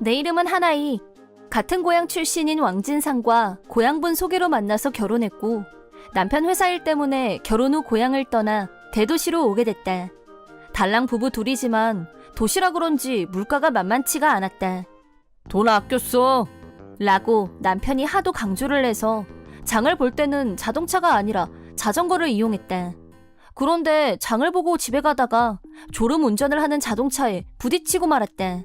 내 이름은 하나이. 같은 고향 출신인 왕진상과 고향분 소개로 만나서 결혼했고 남편 회사 일 때문에 결혼 후 고향을 떠나 대도시로 오게 됐다. 달랑 부부 둘이지만 도시라 그런지 물가가 만만치가 않았다. 돈 아꼈어 라고 남편이 하도 강조를 해서 장을 볼 때는 자동차가 아니라 자전거를 이용했다. 그런데 장을 보고 집에 가다가 졸음 운전을 하는 자동차에 부딪히고 말았다.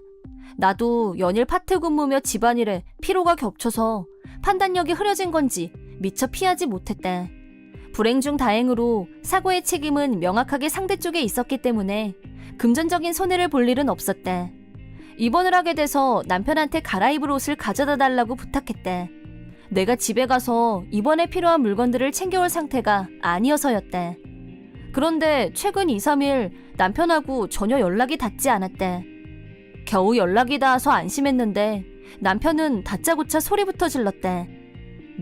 나도 연일 파트 근무며 집안일에 피로가 겹쳐서 판단력이 흐려진 건지 미처 피하지 못했다. 불행 중 다행으로 사고의 책임은 명확하게 상대 쪽에 있었기 때문에 금전적인 손해를 볼 일은 없었다. 입원을 하게 돼서 남편한테 갈아입을 옷을 가져다 달라고 부탁했다. 내가 집에 가서 입원에 필요한 물건들을 챙겨올 상태가 아니어서였다. 그런데 최근 2, 3일 남편하고 전혀 연락이 닿지 않았다. 겨우 연락이 닿아서 안심했는데 남편은 다짜고짜 소리부터 질렀다.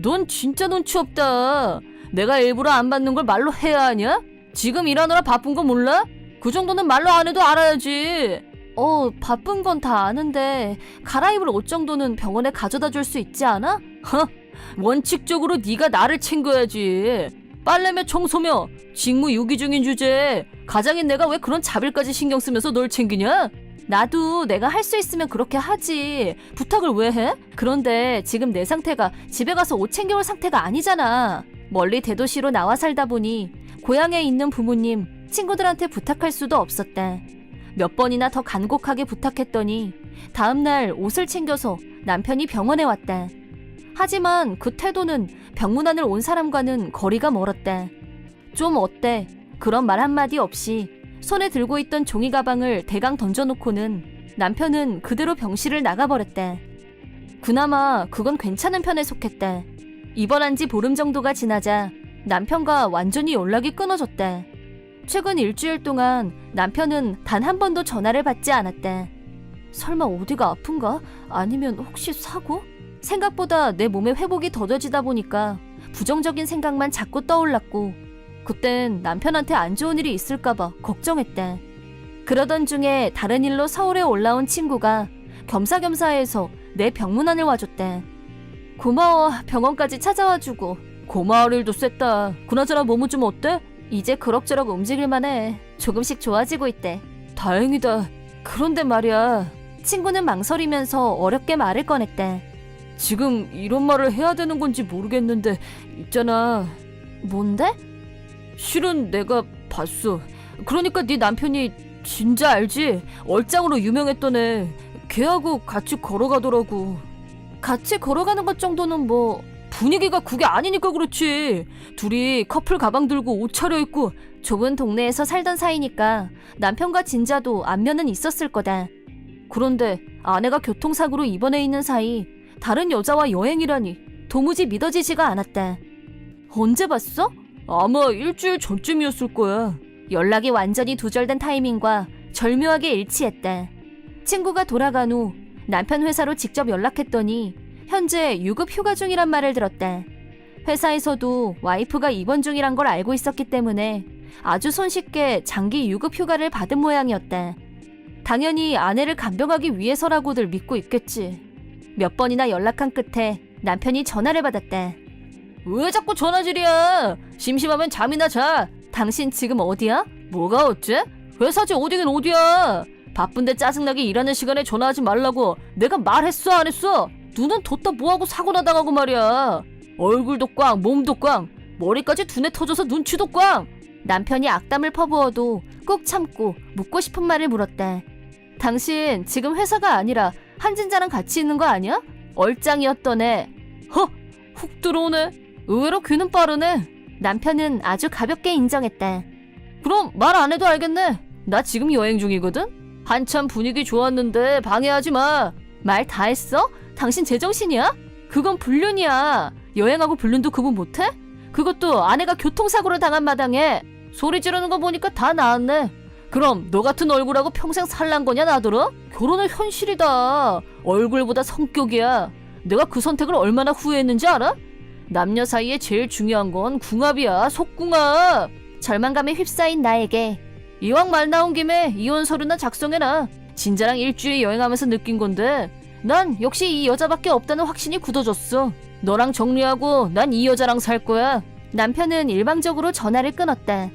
넌 진짜 눈치 없다. 내가 일부러 안 받는 걸 말로 해야 하냐? 지금 일하느라 바쁜 거 몰라? 그 정도는 말로 안 해도 알아야지. 바쁜 건 다 아는데 갈아입을 옷 정도는 병원에 가져다 줄 수 있지 않아? 원칙적으로 네가 나를 챙겨야지. 빨래며 청소며 직무 유기 중인 주제에 가장인 내가 왜 그런 자빌까지 신경 쓰면서 널 챙기냐? 나도 내가 할 수 있으면 그렇게 하지. 부탁을 왜 해? 그런데 지금 내 상태가 집에 가서 옷 챙겨올 상태가 아니잖아. 멀리 대도시로 나와 살다 보니 고향에 있는 부모님, 친구들한테 부탁할 수도 없었다. 몇 번이나 더 간곡하게 부탁했더니 다음날 옷을 챙겨서 남편이 병원에 왔다. 하지만 그 태도는 병문안을 온 사람과는 거리가 멀었다. 좀 어때? 그런 말 한마디 없이 손에 들고 있던 종이 가방을 대강 던져놓고는 남편은 그대로 병실을 나가버렸다. 그나마 그건 괜찮은 편에 속했다. 입원한 지 보름 정도가 지나자 남편과 완전히 연락이 끊어졌다. 최근 일주일 동안 남편은 단 한 번도 전화를 받지 않았다. 설마 어디가 아픈가? 아니면 혹시 사고? 생각보다 내 몸의 회복이 더뎌지다 보니까 부정적인 생각만 자꾸 떠올랐고 그땐 남편한테 안 좋은 일이 있을까봐 걱정했다. 그러던 중에 다른 일로 서울에 올라온 친구가 겸사겸사해서 내 병문안을 와줬다. 고마워. 병원까지 찾아와주고. 고마울 일도 셌다. 그나저나 몸은 좀 어때? 이제 그럭저럭 움직일만 해. 조금씩 좋아지고 있대. 다행이다. 그런데 말이야. 친구는 망설이면서 어렵게 말을 꺼냈다. 지금 이런 말을 해야 되는 건지 모르겠는데 있잖아. 뭔데? 실은 내가 봤어. 그러니까 네 남편이 진짜 알지? 얼짱으로 유명했던 애. 걔하고 같이 걸어가더라고. 같이 걸어가는 것 정도는 뭐 분위기가 그게 아니니까 그렇지. 둘이 커플 가방 들고 옷 차려입고 좁은 동네에서 살던 사이니까 남편과 진자도 안면은 있었을 거다. 그런데 아내가 교통사고로 입원해 있는 사이 다른 여자와 여행이라니 도무지 믿어지지가 않았다. 언제 봤어? 아마 일주일 전쯤이었을 거야. 연락이 완전히 두절된 타이밍과 절묘하게 일치했다. 친구가 돌아간 후 남편 회사로 직접 연락했더니 현재 유급 휴가 중이란 말을 들었다. 회사에서도 와이프가 입원 중이란 걸 알고 있었기 때문에 아주 손쉽게 장기 유급 휴가를 받은 모양이었다. 당연히 아내를 간병하기 위해서라고들 믿고 있겠지. 몇 번이나 연락한 끝에 남편이 전화를 받았다. 왜 자꾸 전화질이야? 심심하면 잠이나 자. 당신 지금 어디야? 뭐가 어째? 회사지 어디긴 어디야? 바쁜데 짜증나게 일하는 시간에 전화하지 말라고 내가 말했어 안 했어? 눈은 뒀다 뭐하고 사고 나당하고 말이야. 얼굴도 꽝, 몸도 꽝, 머리까지 두뇌 터져서 눈치도 꽝. 남편이 악담을 퍼부어도 꾹 참고 묻고 싶은 말을 물었다. 당신 지금 회사가 아니라 한진자랑 같이 있는 거 아니야? 얼짱이었던 애. 훅 들어오네. 의외로 귀는 빠르네. 남편은 아주 가볍게 인정했다. 그럼 말 안 해도 알겠네. 나 지금 여행 중이거든? 한참 분위기 좋았는데 방해하지 마. 말 다 했어? 당신 제정신이야? 그건 불륜이야. 여행하고 불륜도 구분 못해? 그것도 아내가 교통사고를 당한 마당에. 소리 지르는 거 보니까 다 나았네. 그럼 너 같은 얼굴하고 평생 살란 거냐 나더러? 결혼은 현실이다. 얼굴보다 성격이야. 내가 그 선택을 얼마나 후회했는지 알아? 남녀 사이에 제일 중요한 건 궁합이야. 속궁합. 절망감에 휩싸인 나에게 이왕 말 나온 김에 이혼 서류나 작성해놔. 진자랑 일주일 여행하면서 느낀 건데 난 역시 이 여자밖에 없다는 확신이 굳어졌어. 너랑 정리하고 난 이 여자랑 살 거야. 남편은 일방적으로 전화를 끊었다.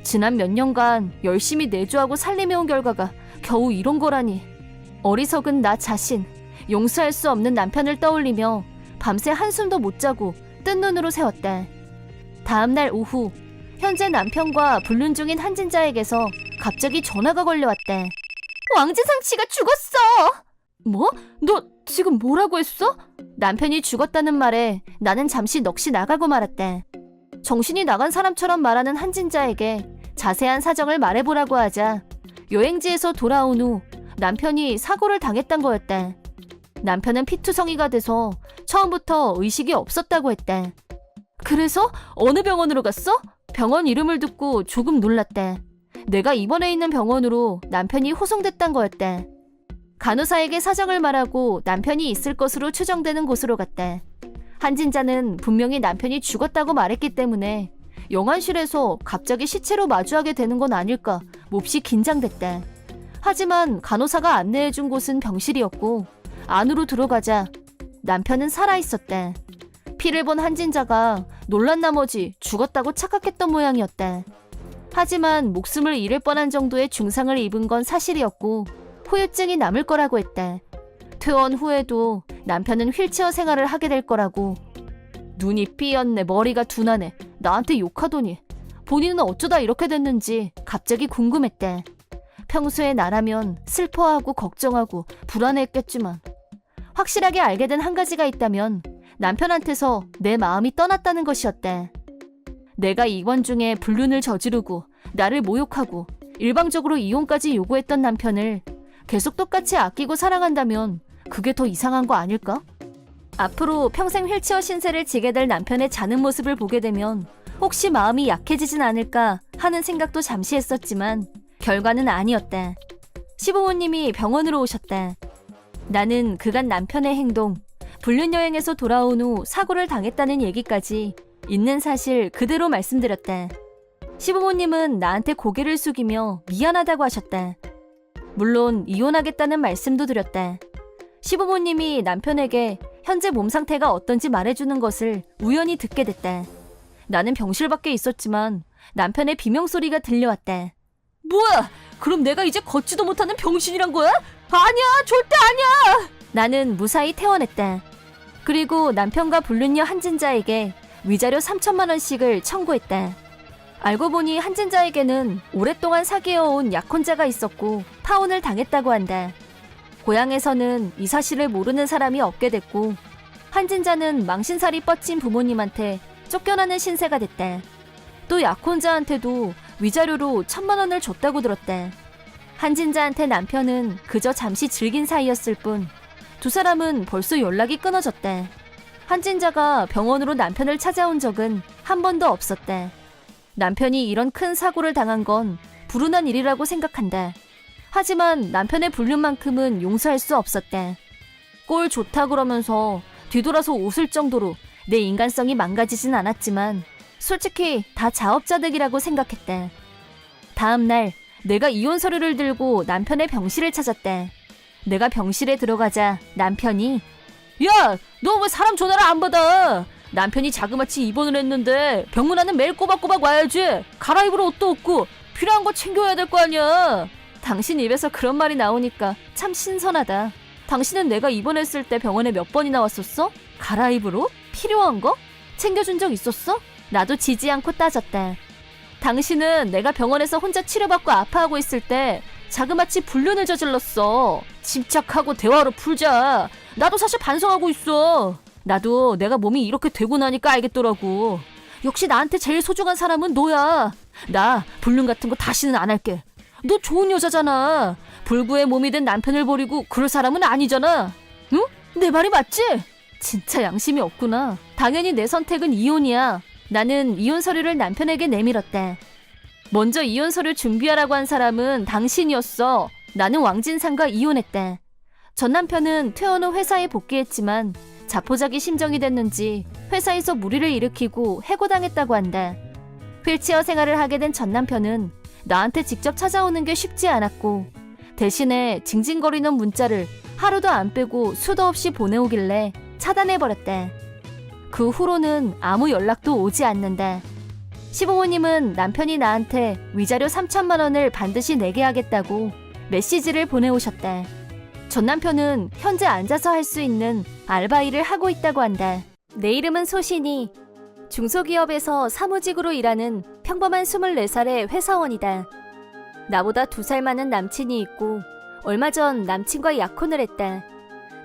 지난 몇 년간 열심히 내조하고 살림해온 결과가 겨우 이런 거라니. 어리석은 나 자신, 용서할 수 없는 남편을 떠올리며 밤새 한숨도 못 자고 뜬 눈으로 세웠다. 다음날 오후, 현재 남편과 불륜 중인 한진자에게서 갑자기 전화가 걸려왔다. 왕진상 씨가 죽었어! 뭐? 너 지금 뭐라고 했어? 남편이 죽었다는 말에 나는 잠시 넋이 나가고 말았다. 정신이 나간 사람처럼 말하는 한진자에게 자세한 사정을 말해보라고 하자 여행지에서 돌아온 후 남편이 사고를 당했단 거였다. 남편은 피투성이가 돼서 처음부터 의식이 없었다고 했다. 그래서 어느 병원으로 갔어? 병원 이름을 듣고 조금 놀랐다. 내가 입원해 있는 병원으로 남편이 호송됐단 거였다. 간호사에게 사정을 말하고 남편이 있을 것으로 추정되는 곳으로 갔다. 한진자는 분명히 남편이 죽었다고 말했기 때문에 영안실에서 갑자기 시체로 마주하게 되는 건 아닐까 몹시 긴장됐다. 하지만 간호사가 안내해준 곳은 병실이었고 안으로 들어가자 남편은 살아있었다. 피를 본 한진자가 놀란 나머지 죽었다고 착각했던 모양이었다. 하지만 목숨을 잃을 뻔한 정도의 중상을 입은 건 사실이었고 후유증이 남을 거라고 했다. 퇴원 후에도 남편은 휠체어 생활을 하게 될 거라고. 눈이 삐었네, 머리가 둔하네, 나한테 욕하더니 본인은 어쩌다 이렇게 됐는지 갑자기 궁금했대. 평소에 나라면 슬퍼하고 걱정하고 불안해했겠지만 확실하게 알게 된 한 가지가 있다면 남편한테서 내 마음이 떠났다는 것이었대. 내가 입원 중에 불륜을 저지르고 나를 모욕하고 일방적으로 이혼까지 요구했던 남편을 계속 똑같이 아끼고 사랑한다면 그게 더 이상한 거 아닐까? 앞으로 평생 휠체어 신세를 지게 될 남편의 자는 모습을 보게 되면 혹시 마음이 약해지진 않을까 하는 생각도 잠시 했었지만 결과는 아니었다. 시부모님이 병원으로 오셨다. 나는 그간 남편의 행동, 불륜 여행에서 돌아온 후 사고를 당했다는 얘기까지 있는 사실 그대로 말씀드렸다. 시부모님은 나한테 고개를 숙이며 미안하다고 하셨다. 물론 이혼하겠다는 말씀도 드렸다. 시부모님이 남편에게 현재 몸 상태가 어떤지 말해주는 것을 우연히 듣게 됐다. 나는 병실 밖에 있었지만 남편의 비명소리가 들려왔다. 뭐야? 그럼 내가 이제 걷지도 못하는 병신이란 거야? 아니야, 절대 아니야! 나는 무사히 퇴원했다. 그리고 남편과 불륜녀 한진자에게 위자료 3천만 원씩을 청구했다. 알고 보니 한진자에게는 오랫동안 사귀어온 약혼자가 있었고 파혼을 당했다고 한다. 고향에서는 이 사실을 모르는 사람이 없게 됐고 한진자는 망신살이 뻗친 부모님한테 쫓겨나는 신세가 됐다. 또 약혼자한테도 위자료로 1,000만 원을 줬다고 들었다. 한진자한테 남편은 그저 잠시 즐긴 사이였을 뿐 두 사람은 벌써 연락이 끊어졌다. 한진자가 병원으로 남편을 찾아온 적은 한 번도 없었다. 남편이 이런 큰 사고를 당한 건 불운한 일이라고 생각한다. 하지만 남편의 불륜만큼은 용서할 수 없었다. 꼴 좋다 그러면서 뒤돌아서 웃을 정도로 내 인간성이 망가지진 않았지만 솔직히 다 자업자득이라고 생각했다. 다음 날 내가 이혼 서류를 들고 남편의 병실을 찾았다. 내가 병실에 들어가자 남편이 야! 너 왜 사람 전화를 안 받아? 남편이 자그마치 입원을 했는데 병문 안은 매일 꼬박꼬박 와야지. 갈아입을 옷도 없고 필요한 거 챙겨야 될 거 아니야. 당신 입에서 그런 말이 나오니까 참 신선하다. 당신은 내가 입원했을 때 병원에 몇 번이나 왔었어? 갈아입을 옷? 필요한 거? 챙겨준 적 있었어? 나도 지지 않고 따졌다. 당신은 내가 병원에서 혼자 치료받고 아파하고 있을 때 자그마치 불륜을 저질렀어. 침착하고 대화로 풀자. 나도 사실 반성하고 있어. 나도 내가 몸이 이렇게 되고 나니까 알겠더라고. 역시 나한테 제일 소중한 사람은 너야. 나 불륜 같은 거 다시는 안 할게. 너 좋은 여자잖아. 불구의 몸이 된 남편을 버리고 그럴 사람은 아니잖아. 응? 내 말이 맞지? 진짜 양심이 없구나. 당연히 내 선택은 이혼이야. 나는 이혼 서류를 남편에게 내밀었다. 먼저 이혼 서류 준비하라고 한 사람은 당신이었어. 나는 왕진상과 이혼했다. 전 남편은 퇴원 후 회사에 복귀했지만 자포자기 심정이 됐는지 회사에서 무리를 일으키고 해고당했다고 한다. 휠체어 생활을 하게 된 전 남편은 나한테 직접 찾아오는 게 쉽지 않았고 대신에 징징거리는 문자를 하루도 안 빼고 수도 없이 보내오길래 차단해버렸대. 그 후로는 아무 연락도 오지 않는다. 시부모님은 남편이 나한테 위자료 3천만 원을 반드시 내게 하겠다고 메시지를 보내오셨다. 전 남편은 현재 앉아서 할 수 있는 알바 일을 하고 있다고 한다. 내 이름은 소신이. 중소기업에서 사무직으로 일하는 평범한 24살의 회사원이다. 나보다 2살 많은 남친이 있고 얼마 전 남친과 약혼을 했다.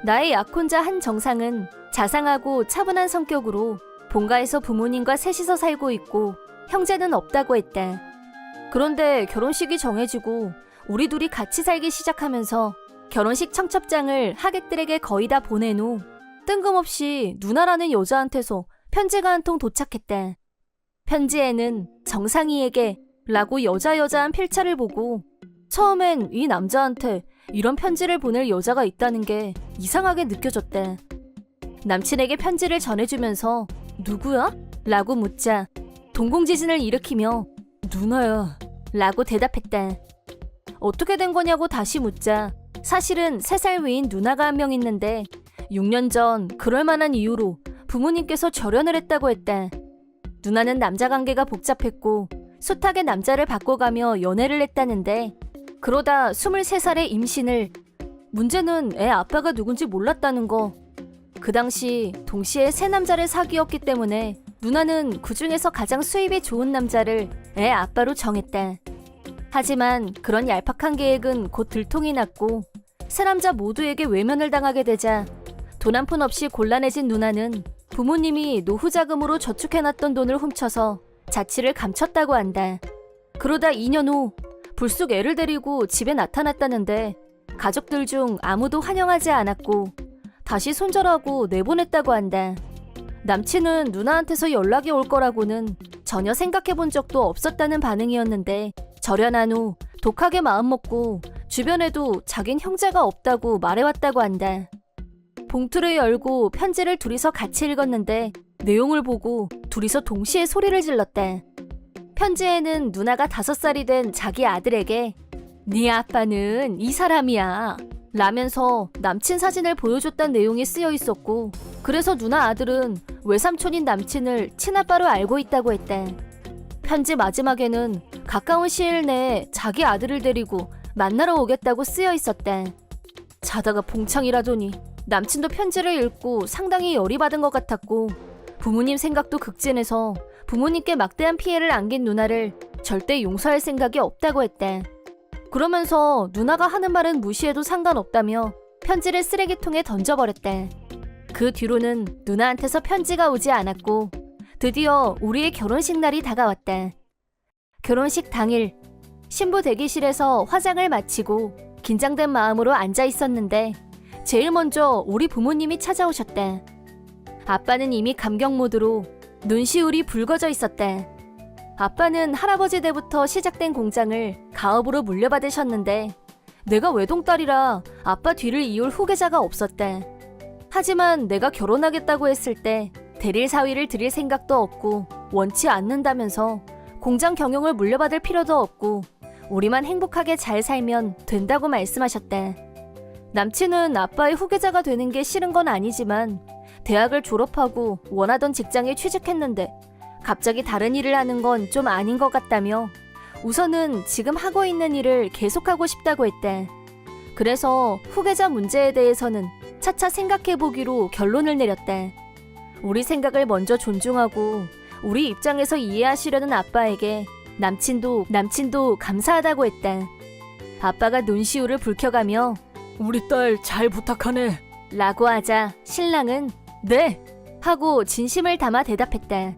나의 약혼자 한정상은 자상하고 차분한 성격으로 본가에서 부모님과 셋이서 살고 있고 형제는 없다고 했다. 그런데 결혼식이 정해지고 우리 둘이 같이 살기 시작하면서 결혼식 청첩장을 하객들에게 거의 다 보낸 후 뜬금없이 누나라는 여자한테서 편지가 한 통 도착했다. 편지에는 정상이에게 라고 여자한 필자를 보고 처음엔 이 남자한테 이런 편지를 보낼 여자가 있다는 게 이상하게 느껴졌다. 남친에게 편지를 전해주면서 누구야? 라고 묻자 동공지진을 일으키며 누나야 라고 대답했다. 어떻게 된 거냐고 다시 묻자 사실은 3살 위인 누나가 한 명 있는데 6년 전 그럴 만한 이유로 부모님께서 절연을 했다고 했다. 누나는 남자 관계가 복잡했고 숱하게 남자를 바꿔가며 연애를 했다는데 그러다 23살에 임신을. 문제는 애 아빠가 누군지 몰랐다는 거. 그 당시 동시에 3남자를 사귀었기 때문에 누나는 그 중에서 가장 수입이 좋은 남자를 애 아빠로 정했다. 하지만 그런 얄팍한 계획은 곧 들통이 났고 3남자 모두에게 외면을 당하게 되자 돈 한 푼 없이 곤란해진 누나는 부모님이 노후 자금으로 저축해놨던 돈을 훔쳐서 자취를 감췄다고 한다. 그러다 2년 후 불쑥 애를 데리고 집에 나타났다는데 가족들 중 아무도 환영하지 않았고 다시 손절하고 내보냈다고 한다. 남친은 누나한테서 연락이 올 거라고는 전혀 생각해 본 적도 없었다는 반응이었는데 절연한 후 독하게 마음먹고 주변에도 자긴 형제가 없다고 말해왔다고 한다. 봉투를 열고 편지를 둘이서 같이 읽었는데 내용을 보고 둘이서 동시에 소리를 질렀다. 편지에는 누나가 5살이 된 자기 아들에게 네 아빠는 이 사람이야 라면서 남친 사진을 보여줬다는 내용이 쓰여 있었고 그래서 누나 아들은 외삼촌인 남친을 친아빠로 알고 있다고 했다. 편지 마지막에는 가까운 시일 내에 자기 아들을 데리고 만나러 오겠다고 쓰여 있었다. 자다가 봉창이라더니 남친도 편지를 읽고 상당히 열이 받은 것 같았고 부모님 생각도 극진해서 부모님께 막대한 피해를 안긴 누나를 절대 용서할 생각이 없다고 했다. 그러면서 누나가 하는 말은 무시해도 상관없다며 편지를 쓰레기통에 던져버렸다. 그 뒤로는 누나한테서 편지가 오지 않았고 드디어 우리의 결혼식 날이 다가왔다. 결혼식 당일 신부 대기실에서 화장을 마치고 긴장된 마음으로 앉아 있었는데 제일 먼저 우리 부모님이 찾아오셨다. 아빠는 이미 감격 모드로 눈시울이 붉어져 있었다. 아빠는 할아버지 때부터 시작된 공장을 가업으로 물려받으셨는데 내가 외동딸이라 아빠 뒤를 이을 후계자가 없었다. 하지만 내가 결혼하겠다고 했을 때 대릴 사위를 드릴 생각도 없고 원치 않는다면서 공장 경영을 물려받을 필요도 없고 우리만 행복하게 잘 살면 된다고 말씀하셨다. 남친은 아빠의 후계자가 되는 게 싫은 건 아니지만 대학을 졸업하고 원하던 직장에 취직했는데 갑자기 다른 일을 하는 건 좀 아닌 것 같다며 우선은 지금 하고 있는 일을 계속하고 싶다고 했다. 그래서 후계자 문제에 대해서는 차차 생각해보기로 결론을 내렸다. 우리 생각을 먼저 존중하고 우리 입장에서 이해하시려는 아빠에게 남친도 감사하다고 했다. 아빠가 눈시울을 붉혀가며 우리 딸 잘 부탁하네 라고 하자 신랑은 네 하고 진심을 담아 대답했다.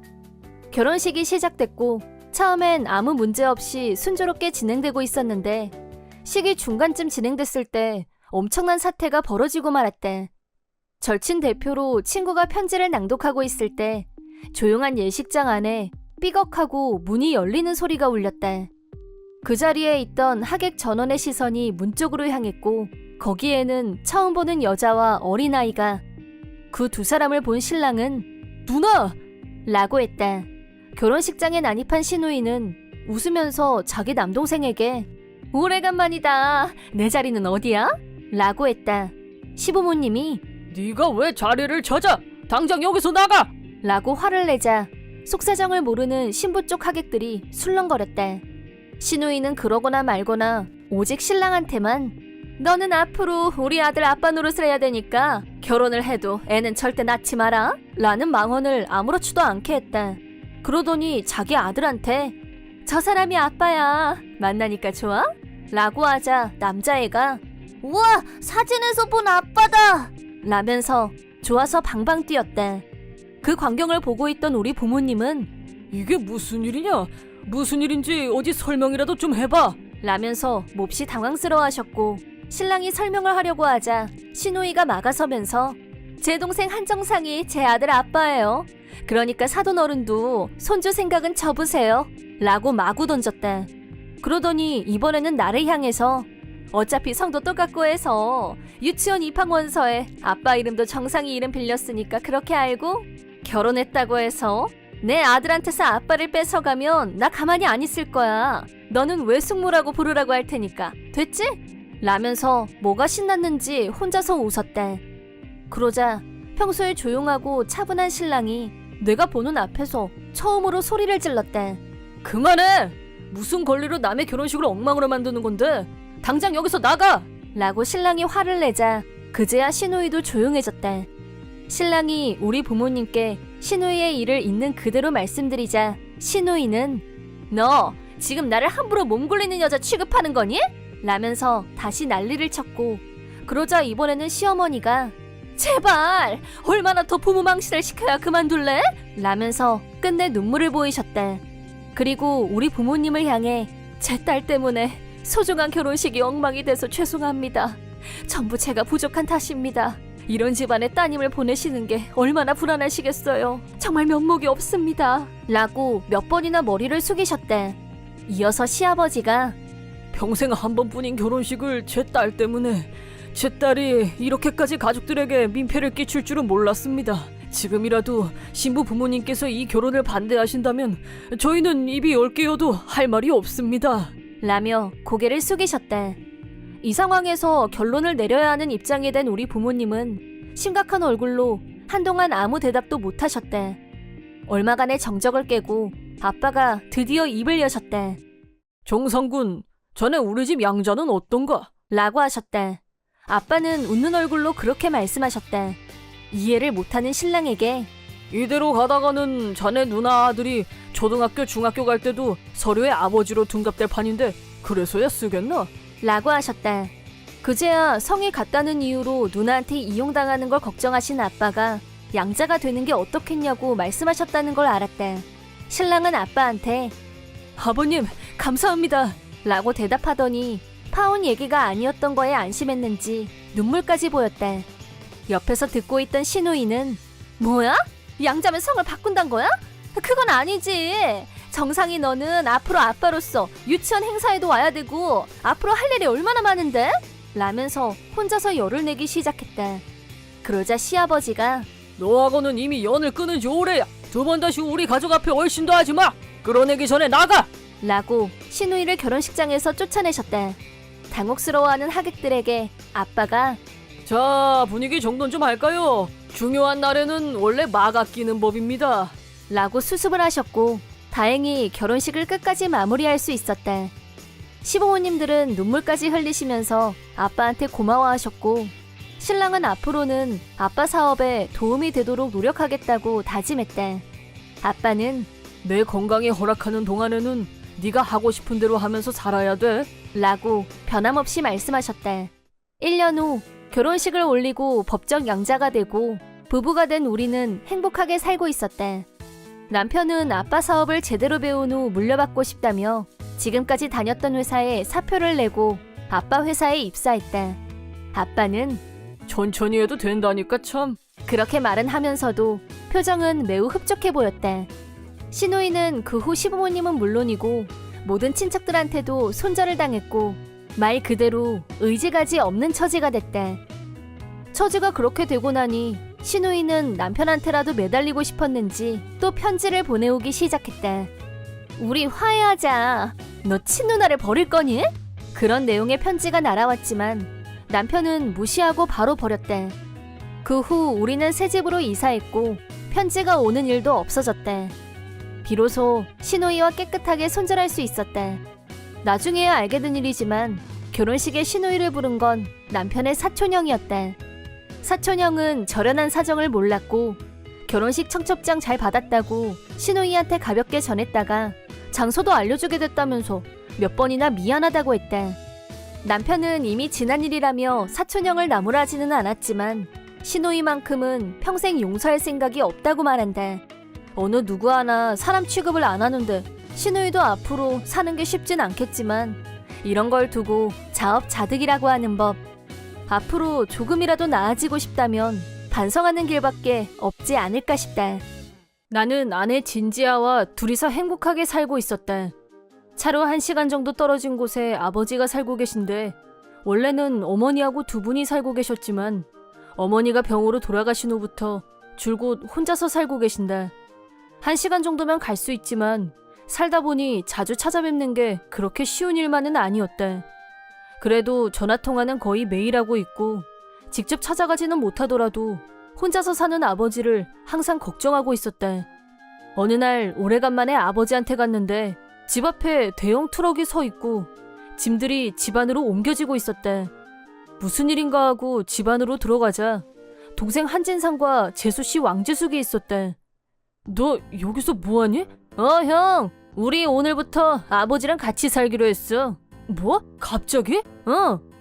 결혼식이 시작됐고 처음엔 아무 문제 없이 순조롭게 진행되고 있었는데 식이 중간쯤 진행됐을 때 엄청난 사태가 벌어지고 말았다. 절친 대표로 친구가 편지를 낭독하고 있을 때 조용한 예식장 안에 삐걱하고 문이 열리는 소리가 울렸다. 그 자리에 있던 하객 전원의 시선이 문 쪽으로 향했고 거기에는 처음 보는 여자와 어린아이가. 그 2사람을 본 신랑은 누나! 라고 했다. 결혼식장에 난입한 시누이는 웃으면서 자기 남동생에게 오래간만이다. 내 자리는 어디야? 라고 했다. 시부모님이 네가 왜 자리를 찾아? 당장 여기서 나가! 라고 화를 내자 속사정을 모르는 신부 쪽 하객들이 술렁거렸다. 신우이는 그러거나 말거나 오직 신랑한테만 너는 앞으로 우리 아들 아빠 노릇을 해야 되니까 결혼을 해도 애는 절대 낳지 마라 라는 망언을 아무렇지도 않게 했다. 그러더니 자기 아들한테 저 사람이 아빠야 만나니까 좋아? 라고 하자 남자애가 우와 사진에서 본 아빠다 라면서 좋아서 방방 뛰었다. 그 광경을 보고 있던 우리 부모님은 이게 무슨 일이냐? 무슨 일인지 어디 설명이라도 좀 해봐! 라면서 몹시 당황스러워하셨고 신랑이 설명을 하려고 하자 신우이가 막아서면서 제 동생 한정상이 제 아들 아빠예요. 그러니까 사돈 어른도 손주 생각은 접으세요. 라고 마구 던졌다. 그러더니 이번에는 나를 향해서 어차피 성도 똑같고 해서 유치원 입학 원서에 아빠 이름도 정상이 이름 빌렸으니까 그렇게 알고 결혼했다고 해서 내 아들한테서 아빠를 뺏어가면 나 가만히 안 있을 거야. 너는 외숙모라고 부르라고 할 테니까 됐지? 라면서 뭐가 신났는지 혼자서 웃었다. 그러자 평소에 조용하고 차분한 신랑이 내가 보는 앞에서 처음으로 소리를 질렀다. 그만해! 무슨 권리로 남의 결혼식을 엉망으로 만드는 건데 당장 여기서 나가! 라고 신랑이 화를 내자 그제야 신우이도 조용해졌다. 신랑이 우리 부모님께 신우이의 일을 있는 그대로 말씀드리자 신우이는 너 지금 나를 함부로 몸 굴리는 여자 취급하는 거니? 라면서 다시 난리를 쳤고 그러자 이번에는 시어머니가 제발 얼마나 더 부모 망신을 시켜야 그만둘래? 라면서 끝내 눈물을 보이셨다. 그리고 우리 부모님을 향해 제 딸 때문에 소중한 결혼식이 엉망이 돼서 죄송합니다. 전부 제가 부족한 탓입니다. 이런 집안에 따님을 보내시는 게 얼마나 불안하시겠어요. 정말 면목이 없습니다. 라고 몇 번이나 머리를 숙이셨대. 이어서 시아버지가 평생 한 번뿐인 결혼식을 제 딸 때문에 제 딸이 이렇게까지 가족들에게 민폐를 끼칠 줄은 몰랐습니다. 지금이라도 신부 부모님께서 이 결혼을 반대하신다면 저희는 입이 10개여도 할 말이 없습니다. 라며 고개를 숙이셨대. 이 상황에서 결론을 내려야 하는 입장이 된 우리 부모님은 심각한 얼굴로 한동안 아무 대답도 못하셨대. 얼마간의 정적을 깨고 아빠가 드디어 입을 여셨대. 정상군, 자네 우리 집 양자는 어떤가? 라고 하셨대. 아빠는 웃는 얼굴로 그렇게 말씀하셨대. 이해를 못하는 신랑에게 이대로 가다가는 자네 누나 아들이 초등학교 중학교 갈 때도 서류에 아버지로 둔갑될 판인데 그래서야 쓰겠나? 라고 하셨다. 그제야 성이 같다는 이유로 누나한테 이용당하는 걸 걱정하신 아빠가 양자가 되는 게 어떻겠냐고 말씀하셨다는 걸 알았다. 신랑은 아빠한테 아버님 감사합니다 라고 대답하더니 파혼 얘기가 아니었던 거에 안심했는지 눈물까지 보였다. 옆에서 듣고 있던 신우이는 뭐야? 양자면 성을 바꾼단 거야? 그건 아니지. 정상이 너는 앞으로 아빠로서 유치원 행사에도 와야 되고 앞으로 할 일이 얼마나 많은데? 라면서 혼자서 열을 내기 시작했다. 그러자 시아버지가 너하고는 이미 연을 끊은 지 오래야. 두 번 다시 우리 가족 앞에 얼씬도 하지 마. 끌어내기 전에 나가! 라고 신우이를 결혼식장에서 쫓아내셨다. 당혹스러워하는 하객들에게 아빠가 자, 분위기 정돈 좀 할까요? 중요한 날에는 원래 막 아끼는 법입니다. 라고 수습을 하셨고 다행히 결혼식을 끝까지 마무리할 수 있었다. 시부모님들은 눈물까지 흘리시면서 아빠한테 고마워하셨고 신랑은 앞으로는 아빠 사업에 도움이 되도록 노력하겠다고 다짐했다. 아빠는 내 건강이 허락하는 동안에는 네가 하고 싶은 대로 하면서 살아야 돼. 라고 변함없이 말씀하셨다. 1년 후 결혼식을 올리고 법적 양자가 되고 부부가 된 우리는 행복하게 살고 있었다. 남편은 아빠 사업을 제대로 배운 후 물려받고 싶다며 지금까지 다녔던 회사에 사표를 내고 아빠 회사에 입사했다. 아빠는 천천히 해도 된다니까 참. 그렇게 말은 하면서도 표정은 매우 흡족해 보였다. 신우이는 그 후 시부모님은 물론이고 모든 친척들한테도 손절을 당했고 말 그대로 의지가지 없는 처지가 됐다. 처지가 그렇게 되고 나니 신우이는 남편한테라도 매달리고 싶었는지 또 편지를 보내오기 시작했다. 우리 화해하자. 너 친누나를 버릴 거니? 그런 내용의 편지가 날아왔지만 남편은 무시하고 바로 버렸대. 그 후 우리는 새 집으로 이사했고 편지가 오는 일도 없어졌대. 비로소 시누이와 깨끗하게 손절할 수 있었대. 나중에야 알게 된 일이지만 결혼식에 시누이를 부른 건 남편의 사촌형이었대. 사촌형은 저련한 사정을 몰랐고 결혼식 청첩장 잘 받았다고 시누이한테 가볍게 전했다가 장소도 알려주게 됐다면서 몇 번이나 미안하다고 했대. 남편은 이미 지난 일이라며 사촌형을 나무라지는 않았지만 시누이만큼은 평생 용서할 생각이 없다고 말한다. 어느 누구 하나 사람 취급을 안 하는데 시누이도 앞으로 사는 게 쉽진 않겠지만 이런 걸 두고 자업자득이라고 하는 법. 앞으로 조금이라도 나아지고 싶다면 반성하는 길밖에 없지 않을까 싶다. 나는 아내 진지아와 둘이서 행복하게 살고 있었다. 차로 1시간 정도 떨어진 곳에 아버지가 살고 계신데 원래는 어머니하고 두 분이 살고 계셨지만 어머니가 병으로 돌아가신 후부터 줄곧 혼자서 살고 계신다. 1시간 정도면 갈 수 있지만 살다 보니 자주 찾아뵙는 게 그렇게 쉬운 일만은 아니었다. 그래도 전화통화는 거의 매일 하고 있고 직접 찾아가지는 못하더라도 혼자서 사는 아버지를 항상 걱정하고 있었다. 어느 날 오래간만에 아버지한테 갔는데 집 앞에 대형 트럭이 서 있고 짐들이 집 안으로 옮겨지고 있었다. 무슨 일인가 하고 집 안으로 들어가자 동생 한진상과 재수씨 왕지숙이 있었다. 너 여기서 뭐하니? 형! 우리 오늘부터 아버지랑 같이 살기로 했어. 뭐? 갑자기?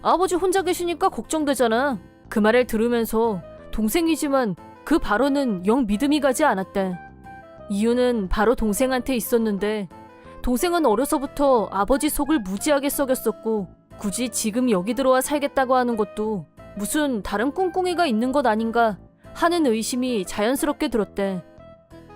아버지 혼자 계시니까 걱정되잖아. 그 말을 들으면서 동생이지만 그 발언은 영 믿음이 가지 않았다. 이유는 바로 동생한테 있었는데 동생은 어려서부터 아버지 속을 무지하게 썩였었고 굳이 지금 여기 들어와 살겠다고 하는 것도 무슨 다른 꿍꿍이가 있는 것 아닌가 하는 의심이 자연스럽게 들었대.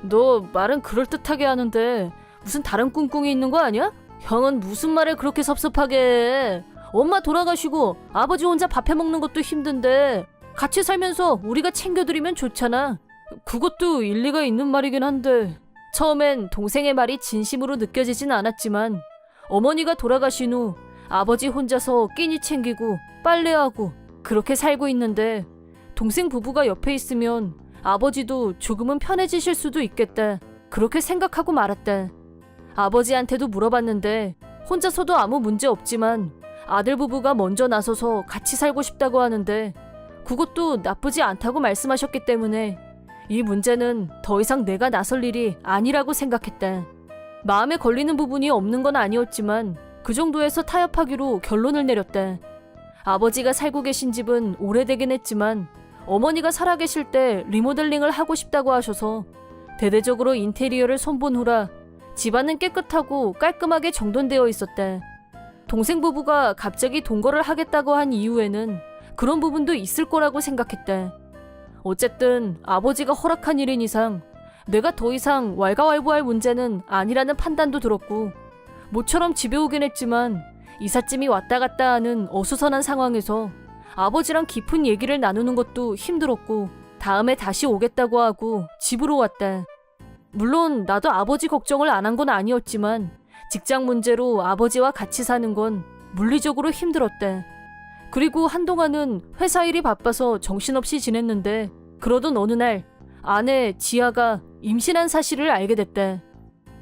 너 말은 그럴듯하게 하는데 무슨 다른 꿍꿍이 있는 거 아니야? 형은 무슨 말을 그렇게 섭섭하게 해. 엄마 돌아가시고 아버지 혼자 밥 해먹는 것도 힘든데 같이 살면서 우리가 챙겨드리면 좋잖아. 그것도 일리가 있는 말이긴 한데 처음엔 동생의 말이 진심으로 느껴지진 않았지만 어머니가 돌아가신 후 아버지 혼자서 끼니 챙기고 빨래하고 그렇게 살고 있는데 동생 부부가 옆에 있으면 아버지도 조금은 편해지실 수도 있겠다. 그렇게 생각하고 말았다. 아버지한테도 물어봤는데 혼자서도 아무 문제 없지만 아들 부부가 먼저 나서서 같이 살고 싶다고 하는데 그것도 나쁘지 않다고 말씀하셨기 때문에 이 문제는 더 이상 내가 나설 일이 아니라고 생각했다. 마음에 걸리는 부분이 없는 건 아니었지만 그 정도에서 타협하기로 결론을 내렸다. 아버지가 살고 계신 집은 오래되긴 했지만 어머니가 살아계실 때 리모델링을 하고 싶다고 하셔서 대대적으로 인테리어를 손본 후라 집안은 깨끗하고 깔끔하게 정돈되어 있었다. 동생 부부가 갑자기 동거를 하겠다고 한 이유에는 그런 부분도 있을 거라고 생각했다. 어쨌든 아버지가 허락한 일인 이상 내가 더 이상 왈가왈부할 문제는 아니라는 판단도 들었고 모처럼 집에 오긴 했지만 이삿짐이 왔다 갔다 하는 어수선한 상황에서 아버지랑 깊은 얘기를 나누는 것도 힘들었고 다음에 다시 오겠다고 하고 집으로 왔다. 물론 나도 아버지 걱정을 안 한 건 아니었지만 직장 문제로 아버지와 같이 사는 건 물리적으로 힘들었다. 그리고 한동안은 회사 일이 바빠서 정신없이 지냈는데 그러던 어느 날 아내 지아가 임신한 사실을 알게 됐다.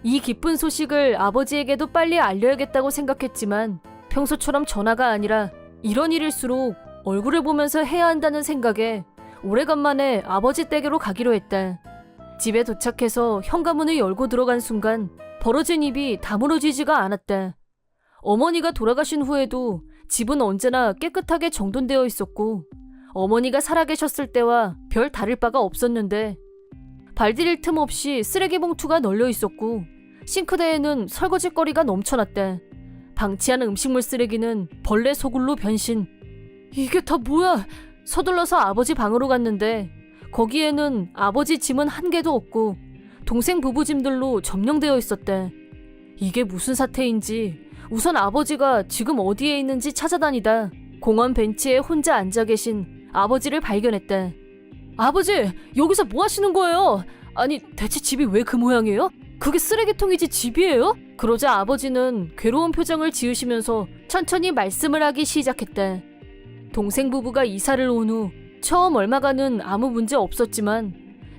이 기쁜 소식을 아버지에게도 빨리 알려야겠다고 생각했지만 평소처럼 전화가 아니라 이런 일일수록 얼굴을 보면서 해야 한다는 생각에 오래간만에 아버지 댁으로 가기로 했다. 집에 도착해서 현관문을 열고 들어간 순간 벌어진 입이 다물어지지가 않았다. 어머니가 돌아가신 후에도 집은 언제나 깨끗하게 정돈되어 있었고 어머니가 살아계셨을 때와 별 다를 바가 없었는데 발디딜 틈 없이 쓰레기 봉투가 널려 있었고 싱크대에는 설거지거리가 넘쳐났다. 방치한 음식물 쓰레기는 벌레 소굴로 변신. 이게 다 뭐야? 서둘러서 아버지 방으로 갔는데 거기에는 아버지 짐은 한 개도 없고 동생 부부 짐들로 점령되어 있었다. 이게 무슨 사태인지 우선 아버지가 지금 어디에 있는지 찾아다니다 공원 벤치에 혼자 앉아 계신 아버지를 발견했다. 아버지, 여기서 뭐 하시는 거예요? 아니, 대체 집이 왜 그 모양이에요? 그게 쓰레기통이지 집이에요? 그러자 아버지는 괴로운 표정을 지으시면서 천천히 말씀을 하기 시작했다. 동생 부부가 이사를 온 후 처음 얼마간은 아무 문제 없었지만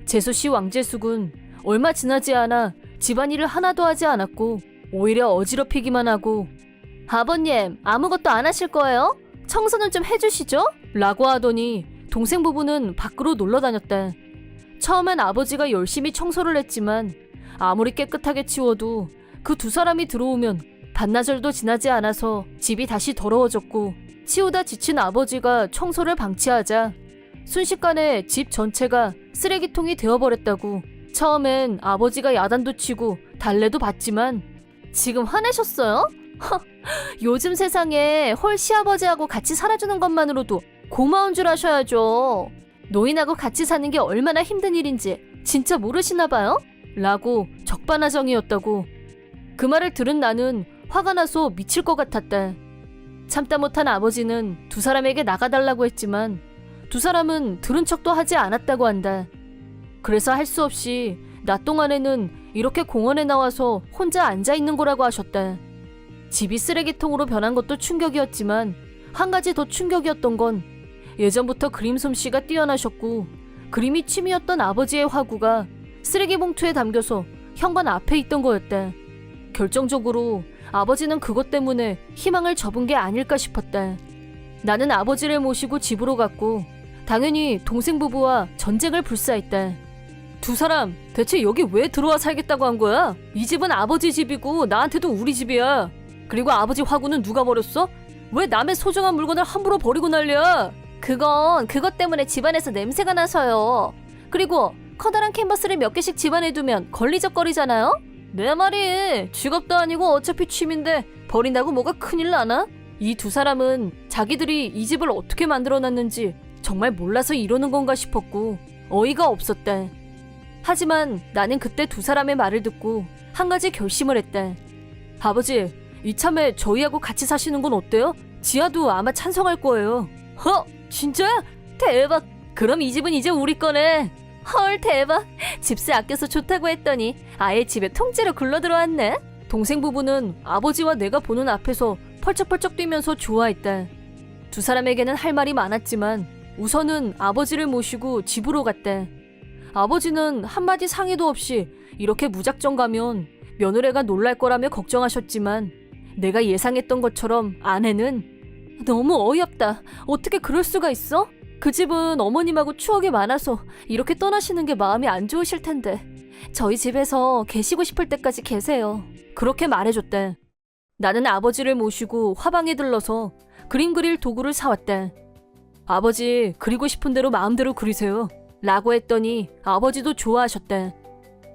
재수씨 왕재숙은 얼마 지나지 않아 집안일을 하나도 하지 않았고 오히려 어지럽히기만 하고 아버님 아무것도 안 하실 거예요? 청소는 좀 해주시죠? 라고 하더니 동생 부부는 밖으로 놀러 다녔다. 처음엔 아버지가 열심히 청소를 했지만 아무리 깨끗하게 치워도 그 두 사람이 들어오면 반나절도 지나지 않아서 집이 다시 더러워졌고 치우다 지친 아버지가 청소를 방치하자 순식간에 집 전체가 쓰레기통이 되어버렸다고. 처음엔 아버지가 야단도 치고 달래도 받지만 지금 화내셨어요? 요즘 세상에 홀 시아버지하고 같이 살아주는 것만으로도 고마운 줄 아셔야죠. 노인하고 같이 사는 게 얼마나 힘든 일인지 진짜 모르시나 봐요? 라고 적반하장이었다고. 그 말을 들은 나는 화가 나서 미칠 것 같았다. 참다 못한 아버지는 두 사람에게 나가달라고 했지만 두 사람은 들은 척도 하지 않았다고 한다. 그래서 할 수 없이 낮 동안에는 이렇게 공원에 나와서 혼자 앉아있는 거라고 하셨다. 집이 쓰레기통으로 변한 것도 충격이었지만 한 가지 더 충격이었던 건 예전부터 그림 솜씨가 뛰어나셨고 그림이 취미였던 아버지의 화구가 쓰레기 봉투에 담겨서 현관 앞에 있던 거였다. 결정적으로 아버지는 그것 때문에 희망을 접은 게 아닐까 싶었다. 나는 아버지를 모시고 집으로 갔고 당연히 동생 부부와 전쟁을 불사했다. 두 사람 대체 여기 왜 들어와 살겠다고 한 거야? 이 집은 아버지 집이고 나한테도 우리 집이야. 그리고 아버지 화구는 누가 버렸어? 왜 남의 소중한 물건을 함부로 버리고 난리야? 그건 그것 때문에 집안에서 냄새가 나서요. 그리고 커다란 캔버스를 몇 개씩 집안에 두면 걸리적거리잖아요? 내 말이 직업도 아니고 어차피 취미인데 버린다고 뭐가 큰일 나나? 이 두 사람은 자기들이 이 집을 어떻게 만들어놨는지 정말 몰라서 이러는 건가 싶었고 어이가 없었다. 하지만 나는 그때 두 사람의 말을 듣고 한 가지 결심을 했다. 아버지, 이참에 저희하고 같이 사시는 건 어때요? 지아도 아마 찬성할 거예요. 진짜? 대박! 그럼 이 집은 이제 우리 거네. 헐, 대박! 집세 아껴서 좋다고 했더니 아예 집에 통째로 굴러들어왔네. 동생 부부는 아버지와 내가 보는 앞에서 펄쩍펄쩍 뛰면서 좋아했다. 두 사람에게는 할 말이 많았지만 우선은 아버지를 모시고 집으로 갔다. 아버지는 한마디 상의도 없이 이렇게 무작정 가면 며느리가 놀랄 거라며 걱정하셨지만 내가 예상했던 것처럼 아내는 너무 어이없다. 어떻게 그럴 수가 있어? 그 집은 어머님하고 추억이 많아서 이렇게 떠나시는 게 마음이 안 좋으실 텐데 저희 집에서 계시고 싶을 때까지 계세요. 그렇게 말해줬다. 나는 아버지를 모시고 화방에 들러서 그림 그릴 도구를 사왔다. 아버지 그리고 싶은 대로 마음대로 그리세요. 라고 했더니 아버지도 좋아하셨다.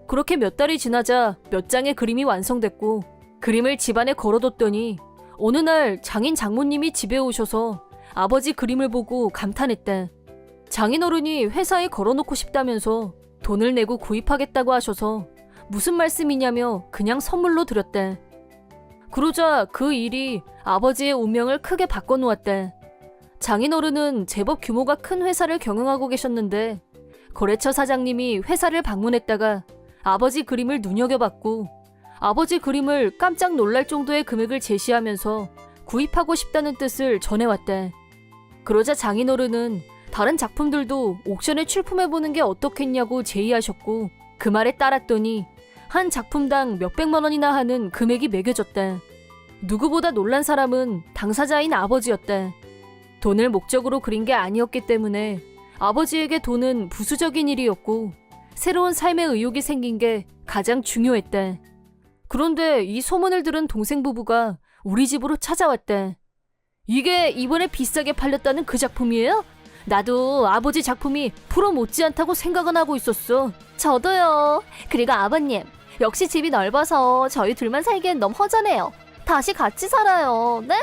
그렇게 몇 달이 지나자 몇 장의 그림이 완성됐고 그림을 집안에 걸어뒀더니 어느 날 장인 장모님이 집에 오셔서 아버지 그림을 보고 감탄했다. 장인어른이 회사에 걸어놓고 싶다면서 돈을 내고 구입하겠다고 하셔서 무슨 말씀이냐며 그냥 선물로 드렸다. 그러자 그 일이 아버지의 운명을 크게 바꿔놓았다. 장인어른은 제법 규모가 큰 회사를 경영하고 계셨는데 거래처 사장님이 회사를 방문했다가 아버지 그림을 눈여겨봤고 아버지 그림을 깜짝 놀랄 정도의 금액을 제시하면서 구입하고 싶다는 뜻을 전해왔다. 그러자 장인어른은 다른 작품들도 옥션에 출품해보는 게 어떻겠냐고 제의하셨고 그 말에 따랐더니 한 작품당 몇백만 원이나 하는 금액이 매겨졌다. 누구보다 놀란 사람은 당사자인 아버지였다. 돈을 목적으로 그린 게 아니었기 때문에 아버지에게 돈은 부수적인 일이었고 새로운 삶의 의욕이 생긴 게 가장 중요했다. 그런데 이 소문을 들은 동생 부부가 우리 집으로 찾아왔다. 이게 이번에 비싸게 팔렸다는 그 작품이에요? 나도 아버지 작품이 프로 못지않다고 생각은 하고 있었어. 저도요. 그리고 아버님, 역시 집이 넓어서 저희 둘만 살기엔 너무 허전해요. 다시 같이 살아요. 네?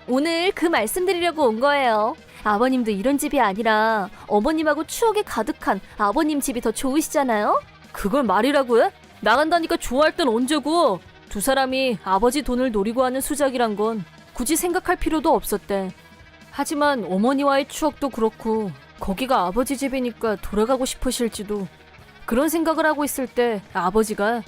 오늘 그 말씀드리려고 온 거예요. 아버님도 이런 집이 아니라 어머님하고 추억이 가득한 아버님 집이 더 좋으시잖아요? 그걸 말이라고 해? 나간다니까 좋아할 땐 언제고? 두 사람이 아버지 돈을 노리고 하는 수작이란 건 굳이 생각할 필요도 없었대. 하지만 어머니와의 추억도 그렇고 거기가 아버지 집이니까 돌아가고 싶으실지도. 그런 생각을 하고 있을 때 아버지가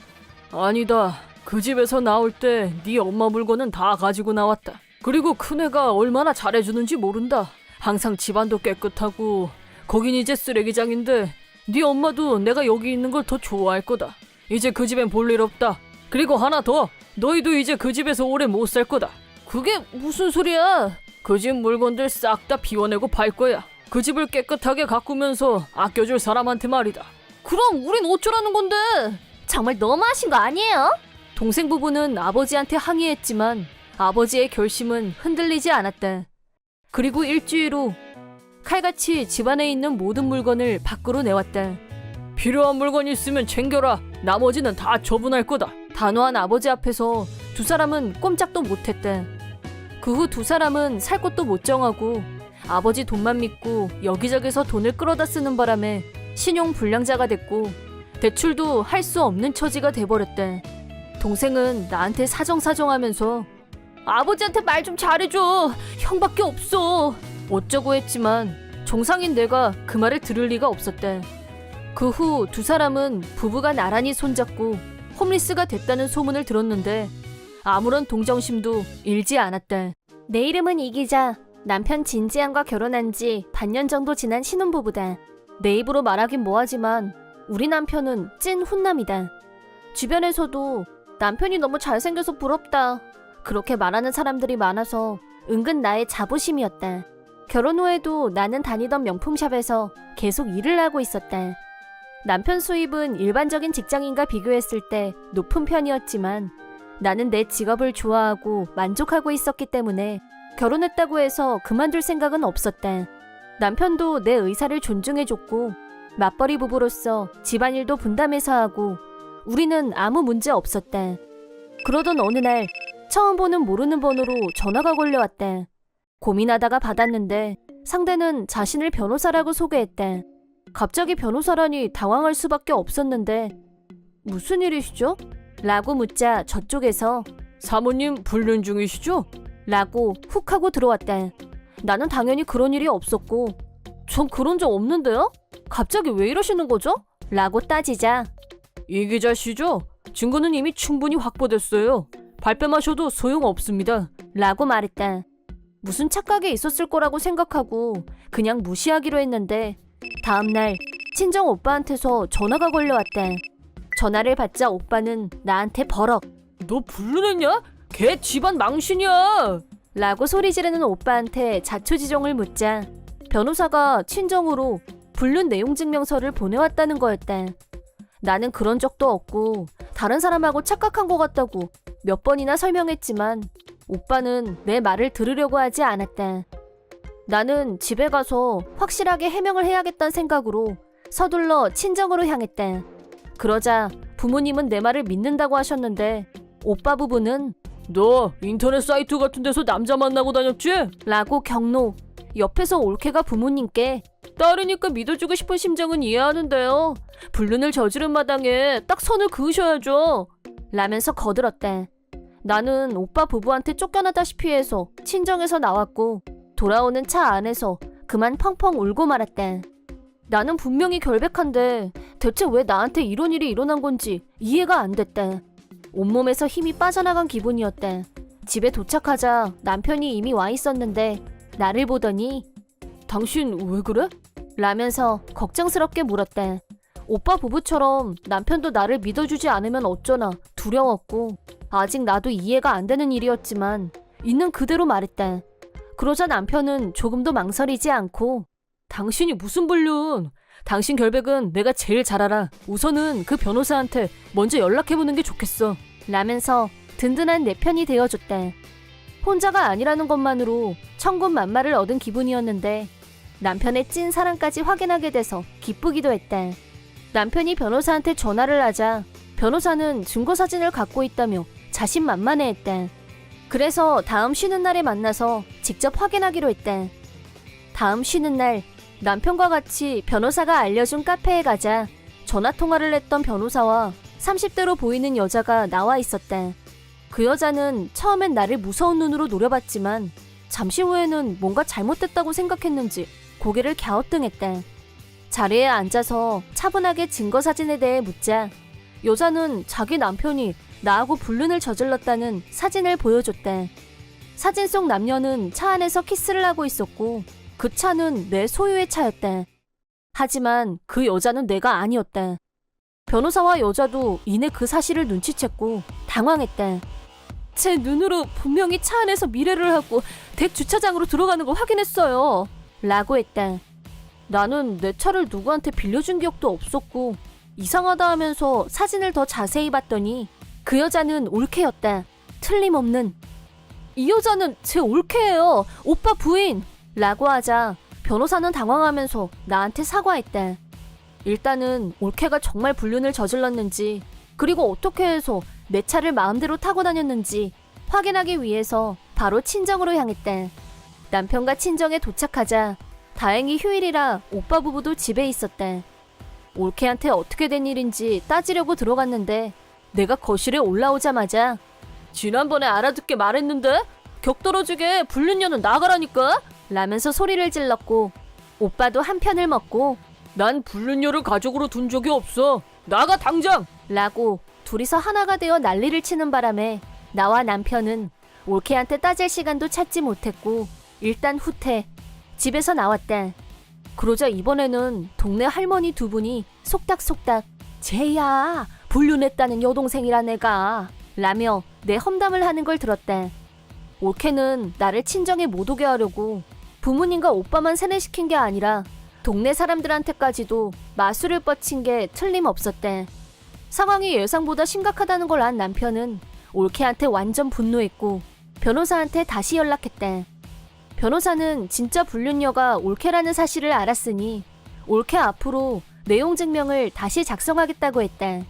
아니다. 그 집에서 나올 때 네 엄마 물건은 다 가지고 나왔다. 그리고 큰애가 얼마나 잘해주는지 모른다. 항상 집안도 깨끗하고 거긴 이제 쓰레기장인데 네 엄마도 내가 여기 있는 걸 더 좋아할 거다. 이제 그 집엔 볼 일 없다. 그리고 하나 더, 너희도 이제 그 집에서 오래 못 살 거다. 그게 무슨 소리야? 그 집 물건들 싹 다 비워내고 팔 거야. 그 집을 깨끗하게 가꾸면서 아껴줄 사람한테 말이다. 그럼 우린 어쩌라는 건데? 정말 너무하신 거 아니에요? 동생 부부는 아버지한테 항의했지만 아버지의 결심은 흔들리지 않았다. 그리고 일주일 후 칼같이 집안에 있는 모든 물건을 밖으로 내왔다. 필요한 물건 있으면 챙겨라. 나머지는 다 처분할 거다. 단호한 아버지 앞에서 두 사람은 꼼짝도 못했다. 그 후 두 사람은 살 곳도 못 정하고 아버지 돈만 믿고 여기저기서 돈을 끌어다 쓰는 바람에 신용 불량자가 됐고 대출도 할 수 없는 처지가 돼버렸다. 동생은 나한테 사정사정하면서 아버지한테 말 좀 잘해줘. 형밖에 없어. 어쩌고 했지만 정상인 내가 그 말을 들을 리가 없었다. 그 후 두 사람은 부부가 나란히 손잡고 홈리스가 됐다는 소문을 들었는데 아무런 동정심도 일지 않았다. 내 이름은 이기자. 남편 진지양과 결혼한 지 반년 정도 지난 신혼부부다. 내 입으로 말하긴 뭐하지만 우리 남편은 찐 훈남이다. 주변에서도 남편이 너무 잘생겨서 부럽다. 그렇게 말하는 사람들이 많아서 은근 나의 자부심이었다. 결혼 후에도 나는 다니던 명품샵에서 계속 일을 하고 있었다. 남편 수입은 일반적인 직장인과 비교했을 때 높은 편이었지만 나는 내 직업을 좋아하고 만족하고 있었기 때문에 결혼했다고 해서 그만둘 생각은 없었다. 남편도 내 의사를 존중해줬고 맞벌이 부부로서 집안일도 분담해서 하고 우리는 아무 문제 없었다. 그러던 어느 날 처음 보는 모르는 번호로 전화가 걸려왔다. 고민하다가 받았는데 상대는 자신을 변호사라고 소개했다. 갑자기 변호사라니 당황할 수밖에 없었는데 무슨 일이시죠? 라고 묻자 저쪽에서 사모님 불륜 중이시죠? 라고 훅 하고 들어왔다. 나는 당연히 그런 일이 없었고 전 그런 적 없는데요? 갑자기 왜 이러시는 거죠? 라고 따지자 이 기자시죠? 증거는 이미 충분히 확보됐어요. 발뺌하셔도 소용없습니다. 라고 말했다. 무슨 착각이 있었을 거라고 생각하고 그냥 무시하기로 했는데 다음날 친정 오빠한테서 전화가 걸려왔다. 전화를 받자 오빠는 나한테 버럭 너 불륜했냐? 걔 집안 망신이야. 라고 소리 지르는 오빠한테 자초지종을 묻자 변호사가 친정으로 불륜 내용 증명서를 보내왔다는 거였다. 나는 그런 적도 없고 다른 사람하고 착각한 것 같다고 몇 번이나 설명했지만 오빠는 내 말을 들으려고 하지 않았다. 나는 집에 가서 확실하게 해명을 해야겠다는 생각으로 서둘러 친정으로 향했다. 그러자 부모님은 내 말을 믿는다고 하셨는데 오빠 부부는 너 인터넷 사이트 같은 데서 남자 만나고 다녔지? 라고 경로. 옆에서 올케가 부모님께 딸이니까 믿어주고 싶은 심정은 이해하는데요. 불륜을 저지른 마당에 딱 선을 그으셔야죠. 라면서 거들었다. 나는 오빠 부부한테 쫓겨나다시피 해서 친정에서 나왔고 돌아오는 차 안에서 그만 펑펑 울고 말았다. 나는 분명히 결백한데 대체 왜 나한테 이런 일이 일어난 건지 이해가 안 됐다. 온몸에서 힘이 빠져나간 기분이었다. 집에 도착하자 남편이 이미 와 있었는데 나를 보더니 당신 왜 그래? 라면서 걱정스럽게 물었다. 오빠 부부처럼 남편도 나를 믿어주지 않으면 어쩌나 두려웠고 아직 나도 이해가 안 되는 일이었지만 있는 그대로 말했다. 그러자 남편은 조금도 망설이지 않고 당신이 무슨 불륜? 당신 결백은 내가 제일 잘 알아. 우선은 그 변호사한테 먼저 연락해보는 게 좋겠어. 라면서 든든한 내 편이 되어줬다. 혼자가 아니라는 것만으로 천군만마를 얻은 기분이었는데 남편의 찐 사랑까지 확인하게 돼서 기쁘기도 했다. 남편이 변호사한테 전화를 하자 변호사는 증거사진을 갖고 있다며 자신만만해했다. 그래서 다음 쉬는 날에 만나서 직접 확인하기로 했다. 다음 쉬는 날 남편과 같이 변호사가 알려준 카페에 가자 전화통화를 했던 변호사와 30대로 보이는 여자가 나와 있었다. 그 여자는 처음엔 나를 무서운 눈으로 노려봤지만 잠시 후에는 뭔가 잘못됐다고 생각했는지 고개를 갸우뚱했다. 자리에 앉아서 차분하게 증거사진에 대해 묻자 여자는 자기 남편이 나하고 불륜을 저질렀다는 사진을 보여줬다. 사진 속 남녀는 차 안에서 키스를 하고 있었고 그 차는 내 소유의 차였다. 하지만 그 여자는 내가 아니었다. 변호사와 여자도 이내 그 사실을 눈치챘고 당황했다. 제 눈으로 분명히 차 안에서 미래를 하고 댁 주차장으로 들어가는 걸 확인했어요. 라고 했다. 나는 내 차를 누구한테 빌려준 기억도 없었고 이상하다 하면서 사진을 더 자세히 봤더니 그 여자는 올케였다. 틀림없는. 이 여자는 제 올케예요. 오빠 부인. 라고 하자 변호사는 당황하면서 나한테 사과했다. 일단은 올케가 정말 불륜을 저질렀는지 그리고 어떻게 해서 내 차를 마음대로 타고 다녔는지 확인하기 위해서 바로 친정으로 향했다. 남편과 친정에 도착하자 다행히 휴일이라 오빠 부부도 집에 있었다. 올케한테 어떻게 된 일인지 따지려고 들어갔는데 내가 거실에 올라오자마자 지난번에 알아듣게 말했는데 격떨어지게 불륜녀는 나가라니까? 라면서 소리를 질렀고 오빠도 한 편을 먹고 난 불륜녀를 가족으로 둔 적이 없어. 나가 당장! 라고 둘이서 하나가 되어 난리를 치는 바람에 나와 남편은 올케한테 따질 시간도 찾지 못했고 일단 후퇴 집에서 나왔다. 그러자 이번에는 동네 할머니 두 분이 속닥속닥 쟤야 불륜했다는 여동생이라 내가 라며 내 험담을 하는 걸 들었다. 올케는 나를 친정에 못 오게 하려고 부모님과 오빠만 세뇌시킨 게 아니라 동네 사람들한테까지도 마술을 뻗친 게 틀림없었대. 상황이 예상보다 심각하다는 걸 안 남편은 올케한테 완전 분노했고 변호사한테 다시 연락했대. 변호사는 진짜 불륜녀가 올케라는 사실을 알았으니 올케 앞으로 내용 증명을 다시 작성하겠다고 했대.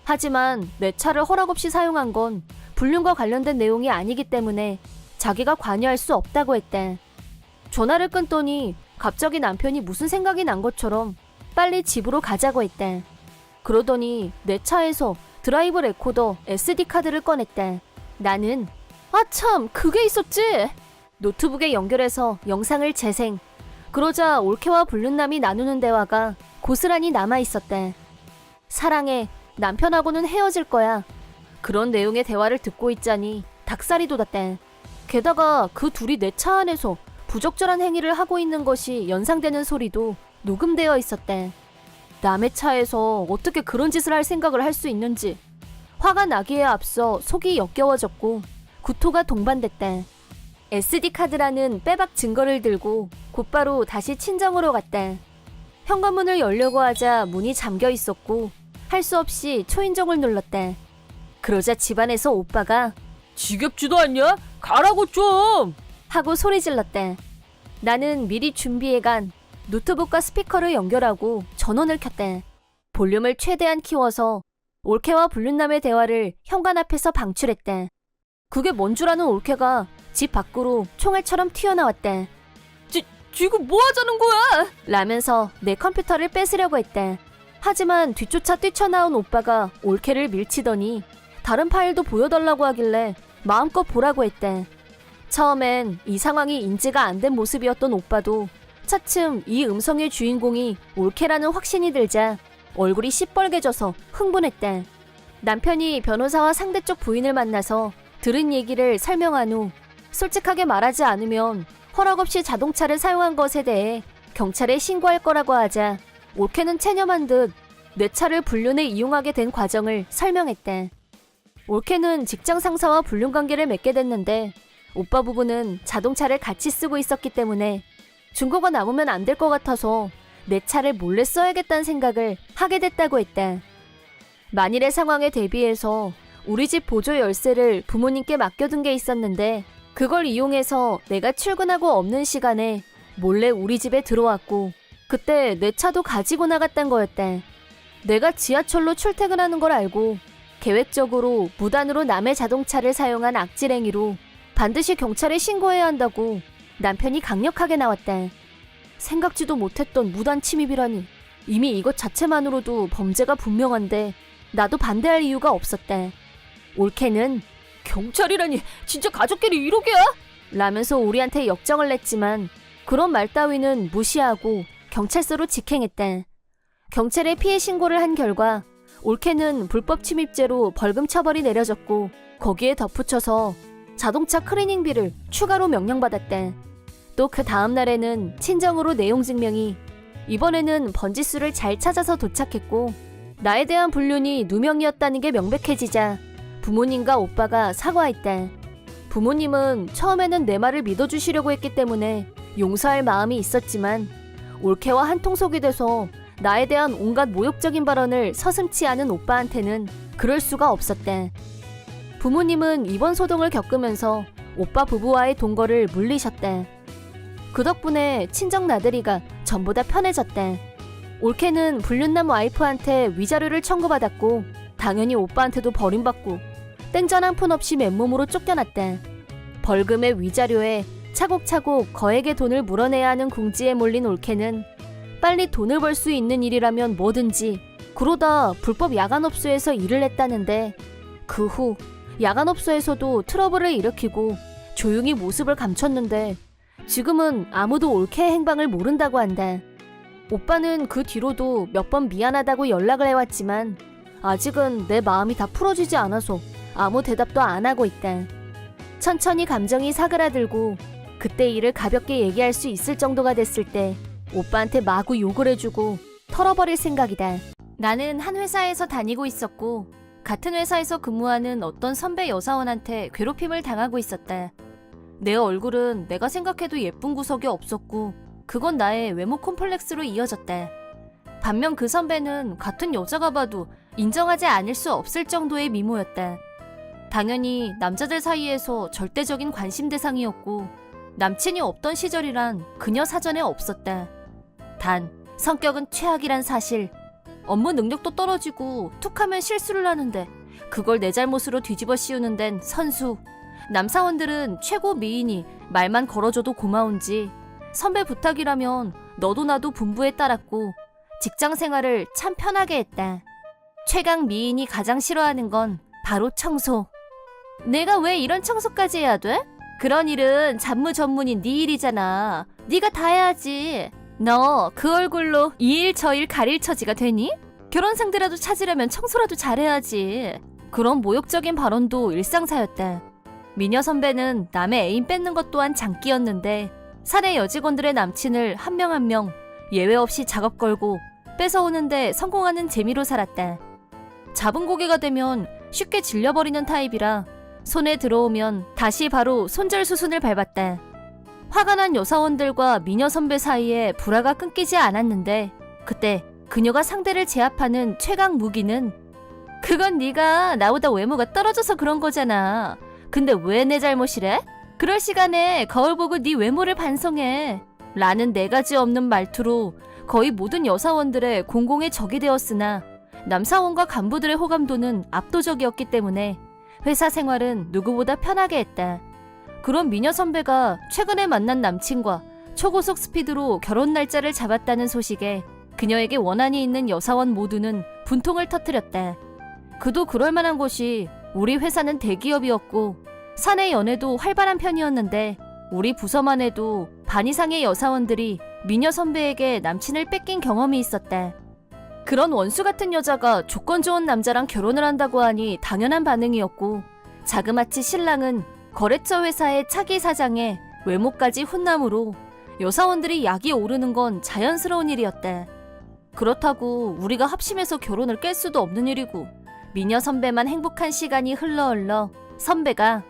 하지만 내 차를 허락 없이 사용한 건 불륜과 관련된 내용이 아니기 때문에 자기가 관여할 수 없다고 했대. 전화를 끊더니 갑자기 남편이 무슨 생각이 난 것처럼 빨리 집으로 가자고 했대. 그러더니 내 차에서 드라이브 레코더 SD카드를 꺼냈대. 나는 아 참 그게 있었지? 노트북에 연결해서 영상을 재생. 그러자 올케와 불륜남이 나누는 대화가 고스란히 남아있었대. 사랑해. 남편하고는 헤어질 거야. 그런 내용의 대화를 듣고 있자니 닭살이 돋았대. 게다가 그 둘이 내 차 안에서 부적절한 행위를 하고 있는 것이 연상되는 소리도 녹음되어 있었대. 남의 차에서 어떻게 그런 짓을 할 생각을 할 수 있는지 화가 나기에 앞서 속이 역겨워졌고 구토가 동반됐대. SD카드라는 빼박 증거를 들고 곧바로 다시 친정으로 갔대. 현관문을 열려고 하자 문이 잠겨 있었고 할 수 없이 초인종을 눌렀대. 그러자 집안에서 오빠가 지겹지도 않냐? 가라고 좀! 하고 소리 질렀대. 나는 미리 준비해간 노트북과 스피커를 연결하고 전원을 켰대. 볼륨을 최대한 키워서 올케와 불륜남의 대화를 현관 앞에서 방출했대. 그게 뭔 줄 아는 올케가 집 밖으로 총알처럼 튀어나왔대. 지금 뭐 하자는 거야? 라면서 내 컴퓨터를 뺏으려고 했대. 하지만 뒤쫓아 뛰쳐나온 오빠가 올케를 밀치더니 다른 파일도 보여달라고 하길래 마음껏 보라고 했대. 처음엔 이 상황이 인지가 안 된 모습이었던 오빠도 차츰 이 음성의 주인공이 올케라는 확신이 들자 얼굴이 시뻘개져서 흥분했대. 남편이 변호사와 상대쪽 부인을 만나서 들은 얘기를 설명한 후 솔직하게 말하지 않으면 허락 없이 자동차를 사용한 것에 대해 경찰에 신고할 거라고 하자 올케는 체념한 듯 내 차를 불륜에 이용하게 된 과정을 설명했대. 올케는 직장 상사와 불륜 관계를 맺게 됐는데 오빠 부부는 자동차를 같이 쓰고 있었기 때문에 증거가 남으면 안 될 것 같아서 내 차를 몰래 써야겠다는 생각을 하게 됐다고 했대. 만일의 상황에 대비해서 우리 집 보조 열쇠를 부모님께 맡겨둔 게 있었는데 그걸 이용해서 내가 출근하고 없는 시간에 몰래 우리 집에 들어왔고 그때 내 차도 가지고 나갔단 거였대. 내가 지하철로 출퇴근하는 걸 알고 계획적으로 무단으로 남의 자동차를 사용한 악질행위로 반드시 경찰에 신고해야 한다고 남편이 강력하게 나왔대. 생각지도 못했던 무단 침입이라니 이미 이것 자체만으로도 범죄가 분명한데 나도 반대할 이유가 없었대. 올케는 경찰이라니 진짜 가족끼리 이러게야? 라면서 우리한테 역정을 냈지만 그런 말 따위는 무시하고 경찰서로 직행했대. 경찰에 피해 신고를 한 결과 올케는 불법 침입죄로 벌금 처벌이 내려졌고 거기에 덧붙여서 자동차 클리닝비를 추가로 명령받았대. 또 그 다음 날에는 친정으로 내용 증명이 이번에는 번지수를 잘 찾아서 도착했고 나에 대한 불륜이 누명이었다는 게 명백해지자 부모님과 오빠가 사과했다. 부모님은 처음에는 내 말을 믿어주시려고 했기 때문에 용서할 마음이 있었지만 올케와 한통속이 돼서 나에 대한 온갖 모욕적인 발언을 서슴지 않은 오빠한테는 그럴 수가 없었다. 부모님은 이번 소동을 겪으면서 오빠 부부와의 동거를 물리셨다. 그 덕분에 친정 나들이가 전보다 편해졌다. 올케는 불륜남 와이프한테 위자료를 청구받았고 당연히 오빠한테도 버림받고 땡전 한 푼 없이 맨몸으로 쫓겨났다. 벌금에 위자료에 차곡차곡 거액의 돈을 물어내야 하는 궁지에 몰린 올케는 빨리 돈을 벌 수 있는 일이라면 뭐든지 그러다 불법 야간업소에서 일을 했다는데 그 후 야간업소에서도 트러블을 일으키고 조용히 모습을 감췄는데 지금은 아무도 올케의 행방을 모른다고 한다. 오빠는 그 뒤로도 몇 번 미안하다고 연락을 해왔지만 아직은 내 마음이 다 풀어지지 않아서 아무 대답도 안 하고 있다. 천천히 감정이 사그라들고 그때 일을 가볍게 얘기할 수 있을 정도가 됐을 때 오빠한테 마구 욕을 해주고 털어버릴 생각이다. 나는 한 회사에서 다니고 있었고 같은 회사에서 근무하는 어떤 선배 여사원한테 괴롭힘을 당하고 있었다. 내 얼굴은 내가 생각해도 예쁜 구석이 없었고 그건 나의 외모 콤플렉스로 이어졌다. 반면 그 선배는 같은 여자가 봐도 인정하지 않을 수 없을 정도의 미모였다. 당연히 남자들 사이에서 절대적인 관심 대상이었고 남친이 없던 시절이란 그녀 사전에 없었다. 단 성격은 최악이란 사실. 업무 능력도 떨어지고 툭하면 실수를 하는데 그걸 내 잘못으로 뒤집어 씌우는 데는 선수. 남사원들은 최고 미인이 말만 걸어줘도 고마운지 선배 부탁이라면 너도 나도 분부에 따랐고 직장 생활을 참 편하게 했다. 최강 미인이 가장 싫어하는 건 바로 청소. 내가 왜 이런 청소까지 해야 돼? 그런 일은 잡무 전문인 네 일이잖아. 네가 다 해야지. 너 그 얼굴로 이 일 저 일 가릴 처지가 되니? 결혼 상대라도 찾으려면 청소라도 잘해야지. 그런 모욕적인 발언도 일상사였다. 미녀 선배는 남의 애인 뺏는 것 또한 장기였는데 사내 여직원들의 남친을 한 명 한 명 예외 없이 작업 걸고 뺏어오는데 성공하는 재미로 살았다. 잡은 고개가 되면 쉽게 질려버리는 타입이라 손에 들어오면 다시 바로 손절수순을 밟았다. 화가 난 여사원들과 미녀 선배 사이에 불화가 끊기지 않았는데 그때 그녀가 상대를 제압하는 최강 무기는 그건 네가 나보다 외모가 떨어져서 그런 거잖아. 근데 왜 내 잘못이래? 그럴 시간에 거울 보고 네 외모를 반성해. 라는 네 가지 없는 말투로 거의 모든 여사원들의 공공의 적이 되었으나 남사원과 간부들의 호감도는 압도적이었기 때문에 회사 생활은 누구보다 편하게 했다. 그런 미녀 선배가 최근에 만난 남친과 초고속 스피드로 결혼 날짜를 잡았다는 소식에 그녀에게 원한이 있는 여사원 모두는 분통을 터뜨렸다. 그도 그럴 만한 것이 우리 회사는 대기업이었고 사내 연애도 활발한 편이었는데 우리 부서만 해도 반 이상의 여사원들이 미녀 선배에게 남친을 뺏긴 경험이 있었다. 그런 원수 같은 여자가 조건 좋은 남자랑 결혼을 한다고 하니 당연한 반응이었고 자그마치 신랑은 거래처 회사의 차기 사장에 외모까지 훈남으로 여사원들이 약이 오르는 건 자연스러운 일이었다. 그렇다고 우리가 합심해서 결혼을 깰 수도 없는 일이고 미녀 선배만 행복한 시간이 흘러 선배가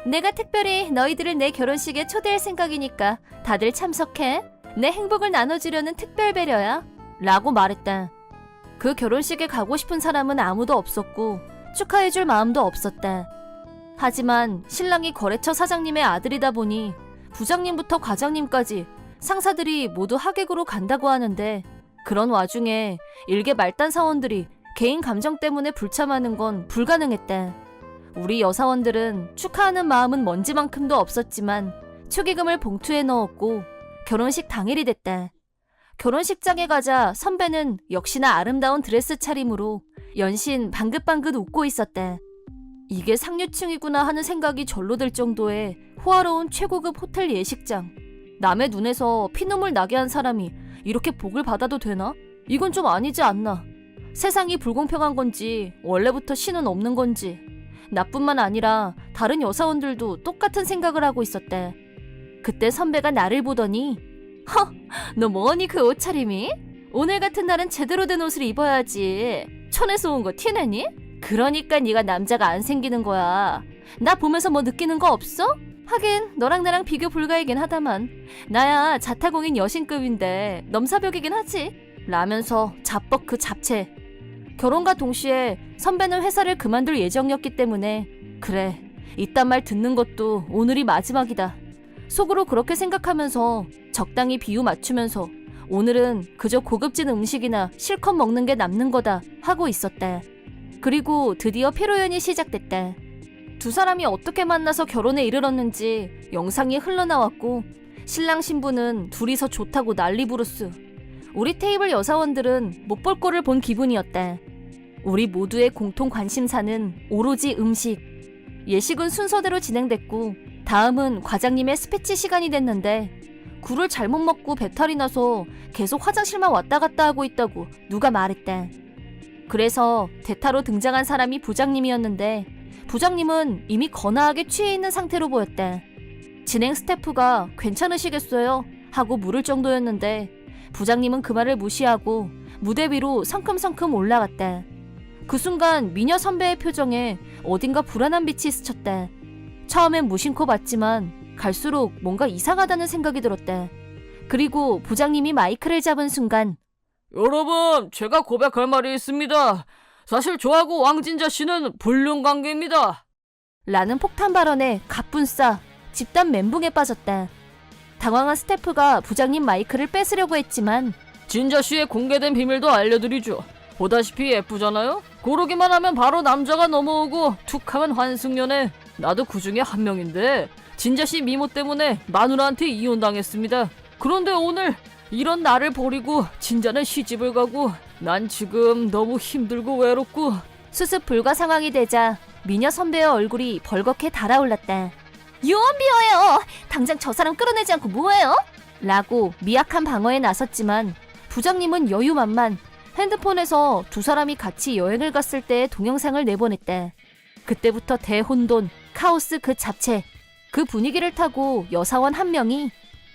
내가 특별히 너희들을 내 결혼식에 초대할 생각이니까 다들 참석해. 내 행복을 나눠주려는 특별 배려야. 라고 말했다. 그 결혼식에 가고 싶은 사람은 아무도 없었고 축하해줄 마음도 없었다. 하지만 신랑이 거래처 사장님의 아들이다 보니 부장님부터 과장님까지 상사들이 모두 하객으로 간다고 하는데 그런 와중에 일개 말단 사원들이 개인 감정 때문에 불참하는 건 불가능했다. 우리 여사원들은 축하하는 마음은 먼지만큼도 없었지만 축의금을 봉투에 넣었고 결혼식 당일이 됐다. 결혼식장에 가자 선배는 역시나 아름다운 드레스 차림으로 연신 방긋방긋 웃고 있었다. 이게 상류층이구나 하는 생각이 절로 들 정도의 호화로운 최고급 호텔 예식장. 남의 눈에서 피눈물 나게 한 사람이 이렇게 복을 받아도 되나? 이건 좀 아니지 않나. 세상이 불공평한 건지 원래부터 신은 없는 건지 나뿐만 아니라 다른 여사원들도 똑같은 생각을 하고 있었대. 그때 선배가 나를 보더니 허, 너 뭐니 그 옷차림이? 오늘 같은 날은 제대로 된 옷을 입어야지. 촌에서 온 거 티내니? 그러니까 네가 남자가 안 생기는 거야. 나 보면서 뭐 느끼는 거 없어? 하긴 너랑 나랑 비교 불가이긴 하다만 나야 자타공인 여신급인데 넘사벽이긴 하지. 라면서 자뻑 그 잡채. 결혼과 동시에 선배는 회사를 그만둘 예정이었기 때문에 그래, 이딴 말 듣는 것도 오늘이 마지막이다. 속으로 그렇게 생각하면서 적당히 비유 맞추면서 오늘은 그저 고급진 음식이나 실컷 먹는 게 남는 거다 하고 있었다. 그리고 드디어 피로연이 시작됐다. 두 사람이 어떻게 만나서 결혼에 이르렀는지 영상이 흘러나왔고 신랑 신부는 둘이서 좋다고 난리 부르스. 우리 테이블 여사원들은 못 볼 꼴을 본 기분이었다. 우리 모두의 공통 관심사는 오로지 음식. 예식은 순서대로 진행됐고 다음은 과장님의 스피치 시간이 됐는데 굴을 잘못 먹고 배탈이 나서 계속 화장실만 왔다 갔다 하고 있다고 누가 말했다. 그래서 대타로 등장한 사람이 부장님이었는데 부장님은 이미 거나하게 취해 있는 상태로 보였다. 진행 스태프가 괜찮으시겠어요? 하고 물을 정도였는데 부장님은 그 말을 무시하고 무대 위로 성큼성큼 올라갔다. 그 순간 미녀 선배의 표정에 어딘가 불안한 빛이 스쳤다. 처음엔 무심코 봤지만 갈수록 뭔가 이상하다는 생각이 들었다. 그리고 부장님이 마이크를 잡은 순간 여러분, 제가 고백할 말이 있습니다. 사실 저하고 왕진자 씨는 불륜 관계입니다. 라는 폭탄 발언에 갑분싸 집단 멘붕에 빠졌다. 당황한 스태프가 부장님 마이크를 뺏으려고 했지만 진자 씨의 공개된 비밀도 알려드리죠. 보다시피 예쁘잖아요? 고르기만 하면 바로 남자가 넘어오고 툭하면 환승연애. 나도 그 중에 한 명인데 진자 씨 미모 때문에 마누라한테 이혼당했습니다. 그런데 오늘 이런 나를 버리고 진자는 시집을 가고 난 지금 너무 힘들고 외롭고. 수습 불가 상황이 되자 미녀 선배의 얼굴이 벌겋게 달아올랐다. 유언비어예요. 당장 저 사람 끌어내지 않고 뭐해요? 라고 미약한 방어에 나섰지만 부장님은 여유만만 핸드폰에서 두 사람이 같이 여행을 갔을 때의 동영상을 내보냈다. 그때부터 대혼돈, 카오스 그 잡채. 그 분위기를 타고 여사원 한 명이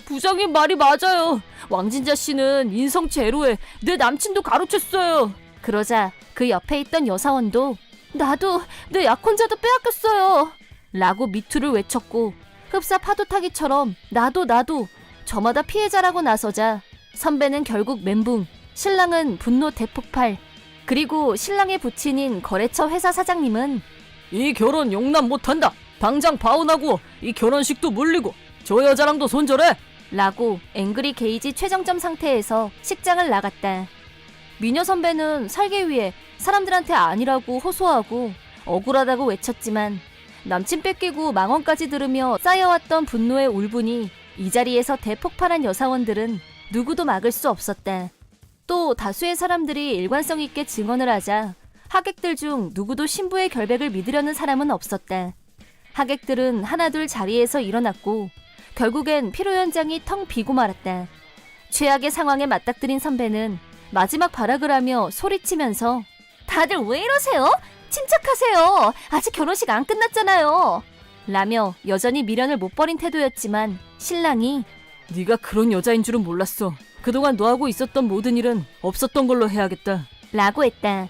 부장님 말이 맞아요. 왕진자 씨는 인성 제로에 내 남친도 가로챘어요. 그러자 그 옆에 있던 여사원도 나도 내 약혼자도 빼앗겼어요. 라고 미투를 외쳤고 흡사 파도타기처럼 나도 저마다 피해자라고 나서자 선배는 결국 멘붕, 신랑은 분노 대폭발. 그리고 신랑의 부친인 거래처 회사 사장님은 이 결혼 용납 못한다. 당장 파혼하고 이 결혼식도 물리고 저 여자랑도 손절해. 라고 앵그리 게이지 최정점 상태에서 식장을 나갔다. 미녀 선배는 살기 위해 사람들한테 아니라고 호소하고 억울하다고 외쳤지만 남친 뺏기고 망언까지 들으며 쌓여왔던 분노의 울분이 이 자리에서 대폭발한 여사원들은 누구도 막을 수 없었다. 또 다수의 사람들이 일관성 있게 증언을 하자 하객들 중 누구도 신부의 결백을 믿으려는 사람은 없었다. 하객들은 하나둘 자리에서 일어났고 결국엔 피로 현장이 텅 비고 말았다. 최악의 상황에 맞닥뜨린 선배는 마지막 발악을 하며 소리치면서 다들 왜 이러세요? 침착하세요. 아직 결혼식 안 끝났잖아요. 라며 여전히 미련을 못 버린 태도였지만 신랑이 네가 그런 여자인 줄은 몰랐어. 그동안 너하고 있었던 모든 일은 없었던 걸로 해야겠다. 라고 했다.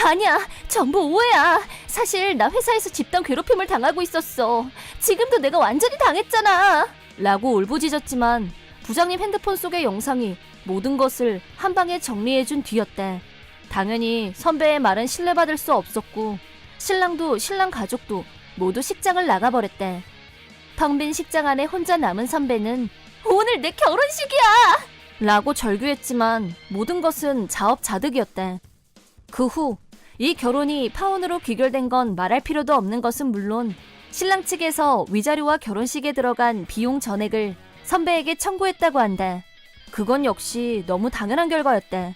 아니야, 전부 오해야. 사실 나 회사에서 집단 괴롭힘을 당하고 있었어. 지금도 내가 완전히 당했잖아. 라고 울부짖었지만 부장님 핸드폰 속의 영상이 모든 것을 한 방에 정리해준 뒤였다. 당연히 선배의 말은 신뢰받을 수 없었고 신랑도 신랑 가족도 모두 식장을 나가버렸다. 텅 빈 식장 안에 혼자 남은 선배는 오늘 내 결혼식이야! 라고 절규했지만 모든 것은 자업자득이었다. 그 후 이 결혼이 파혼으로 귀결된 건 말할 필요도 없는 것은 물론 신랑 측에서 위자료와 결혼식에 들어간 비용 전액을 선배에게 청구했다고 한다. 그건 역시 너무 당연한 결과였다.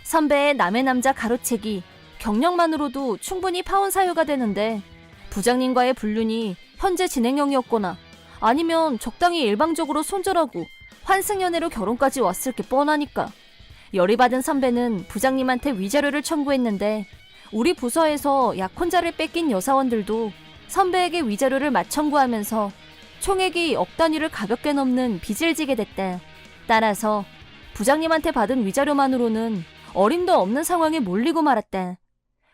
선배의 남의 남자 가로채기, 경력만으로도 충분히 파혼 사유가 되는데 부장님과의 불륜이 현재 진행형이었거나 아니면 적당히 일방적으로 손절하고 환승연애로 결혼까지 왔을 게 뻔하니까. 열이 받은 선배는 부장님한테 위자료를 청구했는데 우리 부서에서 약혼자를 뺏긴 여사원들도 선배에게 위자료를 맞청구하면서 총액이 억 단위를 가볍게 넘는 빚을 지게 됐다. 따라서 부장님한테 받은 위자료만으로는 어림도 없는 상황에 몰리고 말았다.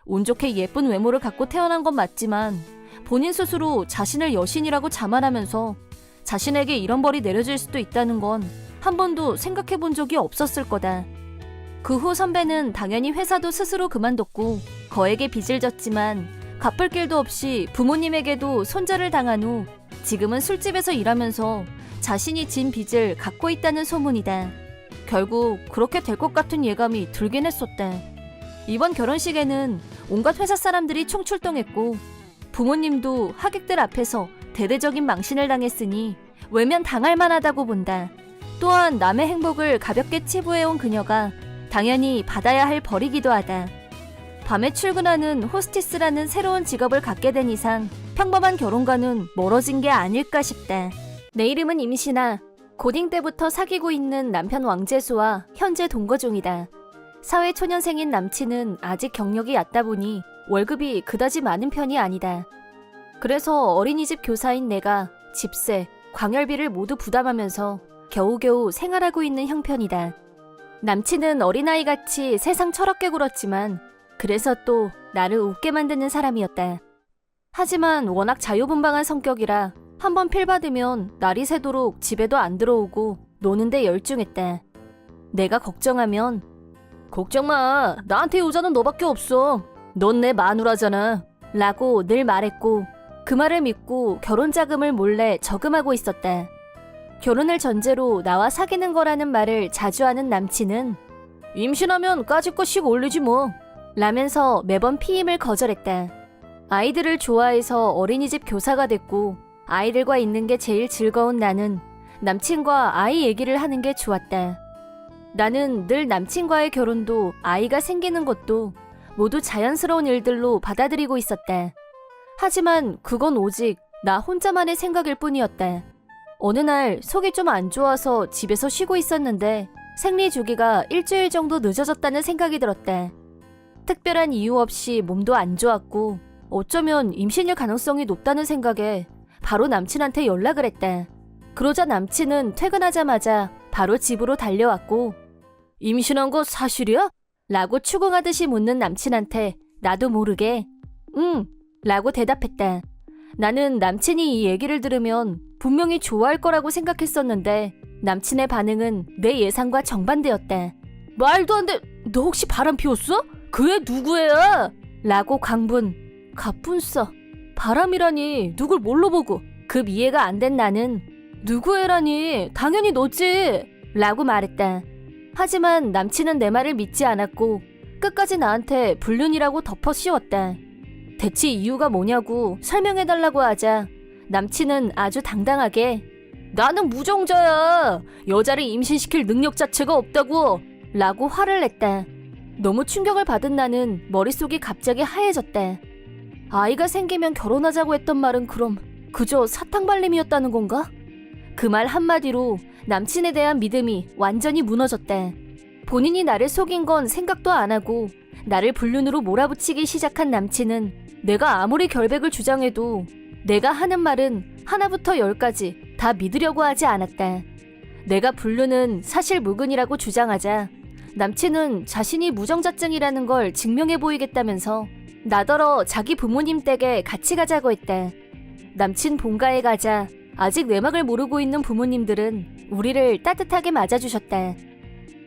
운 좋게 예쁜 외모를 갖고 태어난 건 맞지만 본인 스스로 자신을 여신이라고 자만하면서 자신에게 이런 벌이 내려질 수도 있다는 건 한 번도 생각해 본 적이 없었을 거다. 그 후 선배는 당연히 회사도 스스로 그만뒀고 거액의 빚을 졌지만 갚을 길도 없이 부모님에게도 손절을 당한 후 지금은 술집에서 일하면서 자신이 진 빚을 갚고 있다는 소문이다. 결국 그렇게 될 것 같은 예감이 들긴 했었다. 이번 결혼식에는 온갖 회사 사람들이 총출동했고 부모님도 하객들 앞에서 대대적인 망신을 당했으니 외면 당할 만하다고 본다. 또한 남의 행복을 가볍게 치부해온 그녀가 당연히 받아야 할 벌이기도 하다. 밤에 출근하는 호스티스라는 새로운 직업을 갖게 된 이상 평범한 결혼과는 멀어진 게 아닐까 싶다. 내 이름은 임신아. 고딩 때부터 사귀고 있는 남편 왕재수와 현재 동거 중이다. 사회초년생인 남친은 아직 경력이 얕다 보니 월급이 그다지 많은 편이 아니다. 그래서 어린이집 교사인 내가 집세, 광열비를 모두 부담하면서 겨우겨우 생활하고 있는 형편이다. 남친은 어린아이같이 세상 철없게 굴었지만 그래서 또 나를 웃게 만드는 사람이었다. 하지만 워낙 자유분방한 성격이라 한번 필받으면 날이 새도록 집에도 안 들어오고 노는데 열중했다. 내가 걱정하면 걱정 마. 나한테 여자는 너밖에 없어. 넌 내 마누라잖아. 라고 늘 말했고 그 말을 믿고 결혼 자금을 몰래 저금하고 있었다. 결혼을 전제로 나와 사귀는 거라는 말을 자주 하는 남친은 임신하면 까짓것씩 올리지 뭐 라면서 매번 피임을 거절했다. 아이들을 좋아해서 어린이집 교사가 됐고 아이들과 있는 게 제일 즐거운 나는 남친과 아이 얘기를 하는 게 좋았다. 나는 늘 남친과의 결혼도 아이가 생기는 것도 모두 자연스러운 일들로 받아들이고 있었다. 하지만 그건 오직 나 혼자만의 생각일 뿐이었다. 어느 날 속이 좀 안 좋아서 집에서 쉬고 있었는데 생리 주기가 일주일 정도 늦어졌다는 생각이 들었다. 특별한 이유 없이 몸도 안 좋았고 어쩌면 임신일 가능성이 높다는 생각에 바로 남친한테 연락을 했다. 그러자 남친은 퇴근하자마자 바로 집으로 달려왔고 임신한 거 사실이야? 라고 추궁하듯이 묻는 남친한테 나도 모르게 응 라고 대답했다. 나는 남친이 이 얘기를 들으면 분명히 좋아할 거라고 생각했었는데 남친의 반응은 내 예상과 정반대였다. 말도 안 돼. 너 혹시 바람 피웠어? 그 애 누구 애야? 라고 강분. 가뿐싸. 바람이라니 누굴 뭘로 보고. 급 이해가 안 된 나는 누구 애라니 당연히 너지 라고 말했다. 하지만 남친은 내 말을 믿지 않았고 끝까지 나한테 불륜이라고 덮어 씌웠다. 대체 이유가 뭐냐고 설명해달라고 하자 남친은 아주 당당하게 나는 무정자야. 여자를 임신시킬 능력 자체가 없다고 라고 화를 냈다. 너무 충격을 받은 나는 머릿속이 갑자기 하얘졌다. 아이가 생기면 결혼하자고 했던 말은 그럼 그저 사탕발림이었다는 건가? 그 말 한마디로 남친에 대한 믿음이 완전히 무너졌다. 본인이 나를 속인 건 생각도 안 하고 나를 불륜으로 몰아붙이기 시작한 남친은 내가 아무리 결백을 주장해도 내가 하는 말은 하나부터 열까지 다 믿으려고 하지 않았다. 내가 불륜은 사실 무근이라고 주장하자 남친은 자신이 무정자증이라는 걸 증명해 보이겠다면서 나더러 자기 부모님 댁에 같이 가자고 했다. 남친 본가에 가자 아직 내막을 모르고 있는 부모님들은 우리를 따뜻하게 맞아주셨다.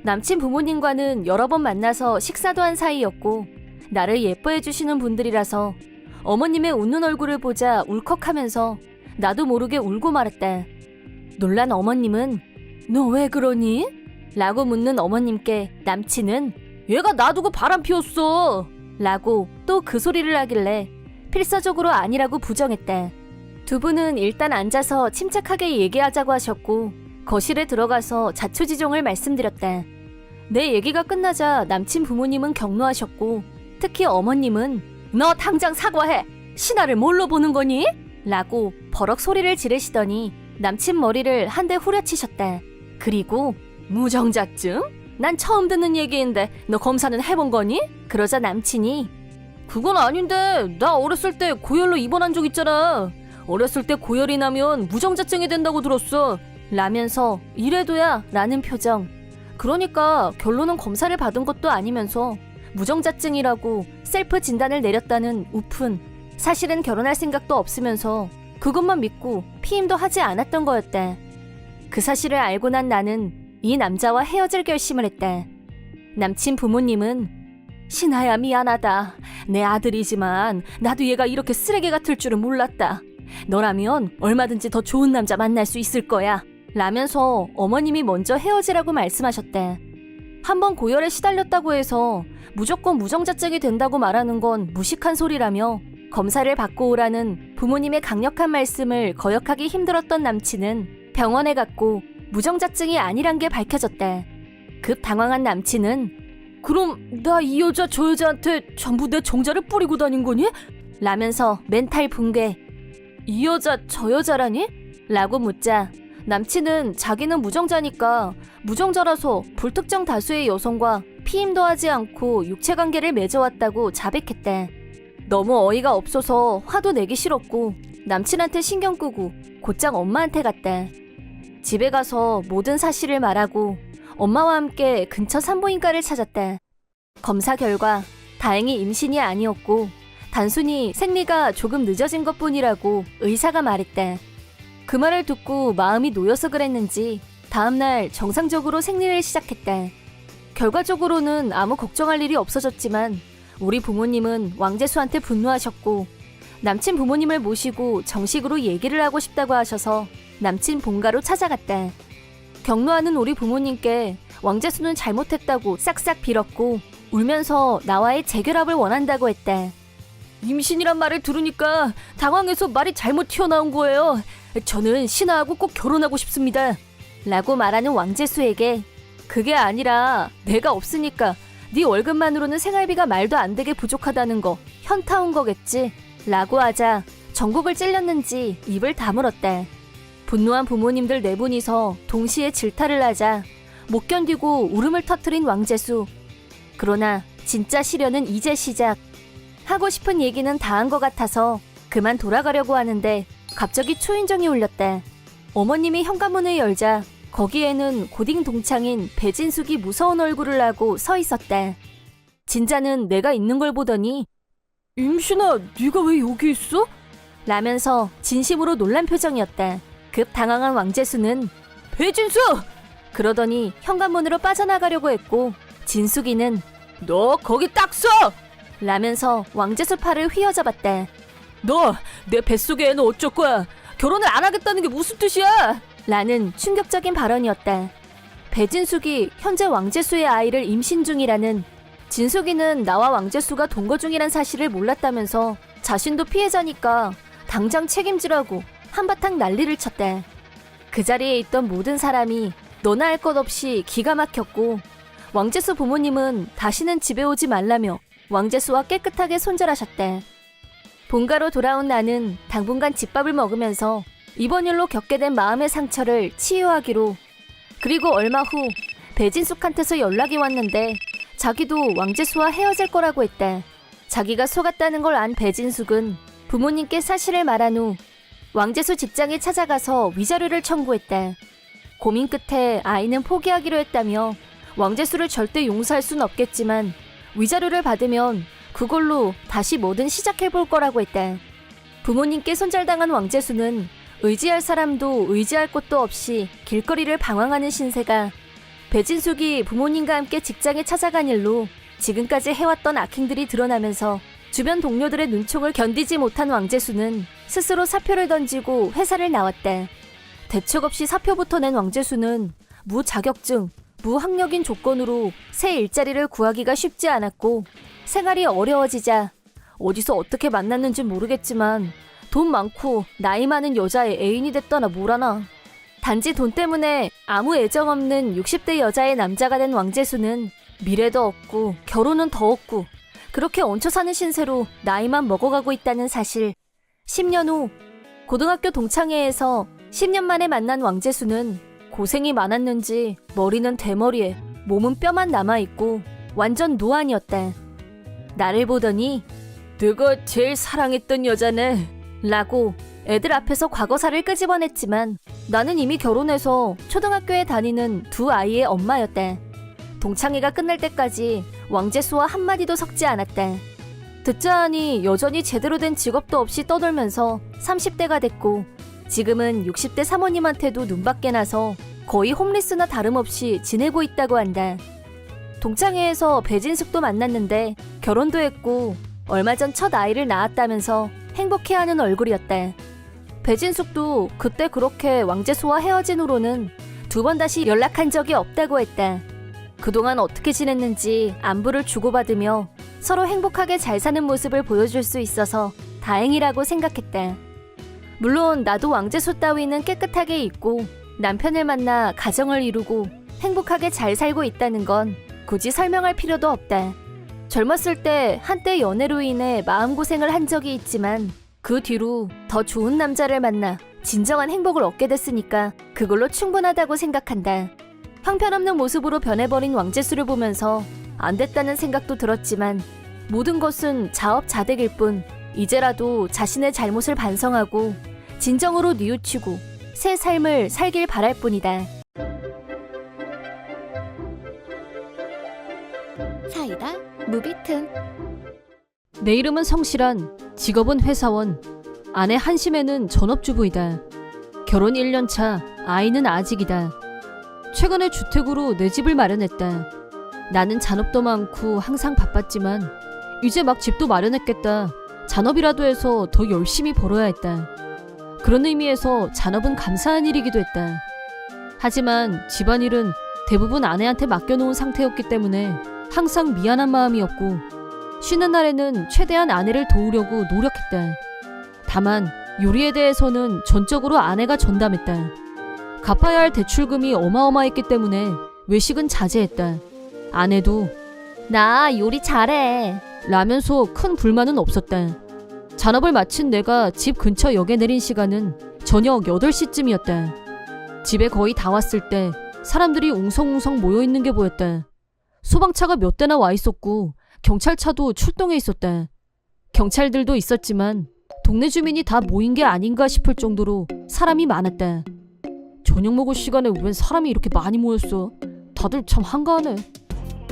남친 부모님과는 여러 번 만나서 식사도 한 사이였고 나를 예뻐해 주시는 분들이라서 어머님의 웃는 얼굴을 보자 울컥하면서 나도 모르게 울고 말았다. 놀란 어머님은 너 왜 그러니? 라고 묻는 어머님께 남친은 얘가 놔두고 바람 피웠어 라고 또 그 소리를 하길래 필사적으로 아니라고 부정했다. 두 분은 일단 앉아서 침착하게 얘기하자고 하셨고 거실에 들어가서 자초지종을 말씀드렸다. 내 얘기가 끝나자 남친 부모님은 격노하셨고 특히 어머님은 너 당장 사과해! 신하를 뭘로 보는 거니? 라고 버럭 소리를 지르시더니 남친 머리를 한 대 후려치셨다. 그리고 무정자증? 난 처음 듣는 얘기인데 너 검사는 해본 거니? 그러자 남친이 그건 아닌데 나 어렸을 때 고열로 입원한 적 있잖아. 어렸을 때 고열이 나면 무정자증이 된다고 들었어. 라면서 이래도야 라는 표정. 그러니까 결론은 검사를 받은 것도 아니면서 무정자증이라고 셀프 진단을 내렸다는 우픈. 사실은 결혼할 생각도 없으면서 그것만 믿고 피임도 하지 않았던 거였다. 그 사실을 알고 난 나는 이 남자와 헤어질 결심을 했다. 남친 부모님은 신아야 미안하다. 내 아들이지만 나도 얘가 이렇게 쓰레기 같을 줄은 몰랐다. 너라면 얼마든지 더 좋은 남자 만날 수 있을 거야. 라면서 어머님이 먼저 헤어지라고 말씀하셨대. 한번 고열에 시달렸다고 해서 무조건 무정자증이 된다고 말하는 건 무식한 소리라며 검사를 받고 오라는 부모님의 강력한 말씀을 거역하기 힘들었던 남친은 병원에 갔고 무정자증이 아니란 게 밝혀졌대. 급 당황한 남친은 그럼 나 이 여자 저 여자한테 전부 내 정자를 뿌리고 다닌 거니? 라면서 멘탈 붕괴. 이 여자 저 여자라니? 라고 묻자 남친은 자기는 무정자니까 무정자라서 불특정 다수의 여성과 피임도 하지 않고 육체관계를 맺어왔다고 자백했대. 너무 어이가 없어서 화도 내기 싫었고 남친한테 신경 끄고 곧장 엄마한테 갔대. 집에 가서 모든 사실을 말하고 엄마와 함께 근처 산부인과를 찾았대. 검사 결과 다행히 임신이 아니었고 단순히 생리가 조금 늦어진 것뿐이라고 의사가 말했대. 그 말을 듣고 마음이 놓여서 그랬는지 다음날 정상적으로 생리를 시작했대. 결과적으로는 아무 걱정할 일이 없어졌지만 우리 부모님은 왕재수한테 분노하셨고 남친 부모님을 모시고 정식으로 얘기를 하고 싶다고 하셔서 남친 본가로 찾아갔대. 격노하는 우리 부모님께 왕재수는 잘못했다고 싹싹 빌었고 울면서 나와의 재결합을 원한다고 했대. 임신이란 말을 들으니까 당황해서 말이 잘못 튀어나온 거예요. 저는 신하하고 꼭 결혼하고 싶습니다. 라고 말하는 왕재수에게 그게 아니라 내가 없으니까 네 월급만으로는 생활비가 말도 안 되게 부족하다는 거 현타 온 거겠지. 라고 하자 전곡을 찔렸는지 입을 다물었대. 분노한 부모님들 네 분이서 동시에 질타를 하자 못 견디고 울음을 터뜨린 왕재수. 그러나 진짜 시련은 이제 시작. 하고 싶은 얘기는 다 한 것 같아서 그만 돌아가려고 하는데 갑자기 초인종이 울렸대. 어머님이 현관문을 열자 거기에는 고딩 동창인 배진숙이 무서운 얼굴을 하고 서 있었대. 진자는 내가 있는 걸 보더니 임신아, 네가 왜 여기 있어? 라면서 진심으로 놀란 표정이었대. 급 당황한 왕재수는 배진수! 그러더니 현관문으로 빠져나가려고 했고 진숙이는 너 거기 딱 서! 라면서 왕재수 팔을 휘어잡았대. 너 내 뱃속에 애는 어쩔 거야? 결혼을 안 하겠다는 게 무슨 뜻이야? 라는 충격적인 발언이었다. 배진숙이 현재 왕재수의 아이를 임신 중이라는, 진숙이는 나와 왕재수가 동거 중이란 사실을 몰랐다면서 자신도 피해자니까 당장 책임지라고 한바탕 난리를 쳤대. 그 자리에 있던 모든 사람이 너나 할 것 없이 기가 막혔고 왕재수 부모님은 다시는 집에 오지 말라며 왕재수와 깨끗하게 손절하셨대. 본가로 돌아온 나는 당분간 집밥을 먹으면서 이번 일로 겪게 된 마음의 상처를 치유하기로, 그리고 얼마 후 배진숙한테서 연락이 왔는데 자기도 왕재수와 헤어질 거라고 했대. 자기가 속았다는 걸 안 배진숙은 부모님께 사실을 말한 후 왕재수 직장에 찾아가서 위자료를 청구했대. 고민 끝에 아이는 포기하기로 했다며 왕재수를 절대 용서할 순 없겠지만 위자료를 받으면 그걸로 다시 뭐든 시작해볼 거라고 했대. 부모님께 손절당한 왕재수는 의지할 사람도 의지할 곳도 없이 길거리를 방황하는 신세가, 배진숙이 부모님과 함께 직장에 찾아간 일로 지금까지 해왔던 악행들이 드러나면서 주변 동료들의 눈총을 견디지 못한 왕재수는 스스로 사표를 던지고 회사를 나왔대. 대책 없이 사표부터 낸 왕재수는 무자격증, 무학력인 조건으로 새 일자리를 구하기가 쉽지 않았고 생활이 어려워지자 어디서 어떻게 만났는지 모르겠지만 돈 많고 나이 많은 여자의 애인이 됐다나 뭐라나. 단지 돈 때문에 아무 애정 없는 60대 여자의 남자가 된 왕재수는 미래도 없고 결혼은 더 없고 그렇게 얹혀 사는 신세로 나이만 먹어가고 있다는 사실. 10년 후 고등학교 동창회에서 10년 만에 만난 왕재수는 고생이 많았는지 머리는 대머리에 몸은 뼈만 남아있고 완전 노안이었다. 나를 보더니 내가 제일 사랑했던 여자네 라고 애들 앞에서 과거사를 끄집어냈지만 나는 이미 결혼해서 초등학교에 다니는 두 아이의 엄마였다. 동창회가 끝날 때까지 왕재수와 한마디도 섞지 않았다. 듣자 하니 여전히 제대로 된 직업도 없이 떠돌면서 30대가 됐고 지금은 60대 사모님한테도 눈밖에 나서 거의 홈리스나 다름없이 지내고 있다고 한다. 동창회에서 배진숙도 만났는데 결혼도 했고 얼마 전 첫 아이를 낳았다면서 행복해하는 얼굴이었다. 배진숙도 그때 그렇게 왕재수와 헤어진 후로는 두 번 다시 연락한 적이 없다고 했다. 그동안 어떻게 지냈는지 안부를 주고받으며 서로 행복하게 잘 사는 모습을 보여줄 수 있어서 다행이라고 생각했다. 물론 나도 왕재수 따위는 깨끗하게 있고 남편을 만나 가정을 이루고 행복하게 잘 살고 있다는 건 굳이 설명할 필요도 없다. 젊었을 때 한때 연애로 인해 마음고생을 한 적이 있지만 그 뒤로 더 좋은 남자를 만나 진정한 행복을 얻게 됐으니까 그걸로 충분하다고 생각한다. 형편없는 모습으로 변해버린 왕재수를 보면서 안 됐다는 생각도 들었지만 모든 것은 자업자득일 뿐 이제라도 자신의 잘못을 반성하고 진정으로 뉘우치고 새 삶을 살길 바랄 뿐이다. 사이다 무비튼. 내 이름은 성실한, 직업은 회사원, 아내 한심애는 전업주부이다. 결혼 1년차, 아이는 아직이다. 최근에 주택으로 내 집을 마련했다. 나는 잔업도 많고 항상 바빴지만 이제 막 집도 마련했겠다. 잔업이라도 해서 더 열심히 벌어야 했다. 그런 의미에서 잔업은 감사한 일이기도 했다. 하지만 집안일은 대부분 아내한테 맡겨놓은 상태였기 때문에 항상 미안한 마음이었고 쉬는 날에는 최대한 아내를 도우려고 노력했다. 다만 요리에 대해서는 전적으로 아내가 전담했다. 갚아야 할 대출금이 어마어마했기 때문에 외식은 자제했다. 아내도 나 요리 잘해 라면서 큰 불만은 없었다. 잔업을 마친 내가 집 근처 역에 내린 시간은 저녁 8시쯤이었다. 집에 거의 다 왔을 때 사람들이 웅성웅성 모여있는 게 보였다. 소방차가 몇 대나 와 있었고 경찰차도 출동해 있었다. 경찰들도 있었지만 동네 주민이 다 모인 게 아닌가 싶을 정도로 사람이 많았다. 저녁 먹을 시간에 웬 사람이 이렇게 많이 모였어? 다들 참 한가하네.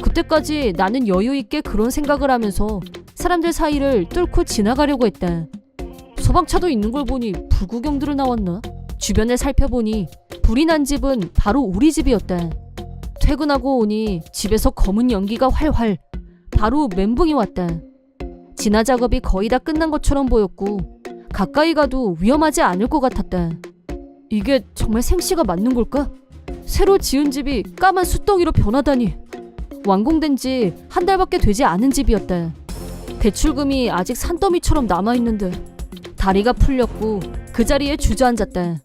그때까지 나는 여유 있게 그런 생각을 하면서 사람들 사이를 뚫고 지나가려고 했다. 소방차도 있는 걸 보니 불구경들을 나왔나? 주변을 살펴보니 불이 난 집은 바로 우리 집이었다. 퇴근하고 오니 집에서 검은 연기가 활활. 바로 멘붕이 왔다. 진화 작업이 거의 다 끝난 것처럼 보였고 가까이 가도 위험하지 않을 것 같았다. 이게 정말 생씨가 맞는 걸까? 새로 지은 집이 까만 숫덩이로 변하다니. 완공된 지 한 달밖에 되지 않은 집이었다. 대출금이 아직 산더미처럼 남아있는데 다리가 풀렸고 그 자리에 주저앉았다.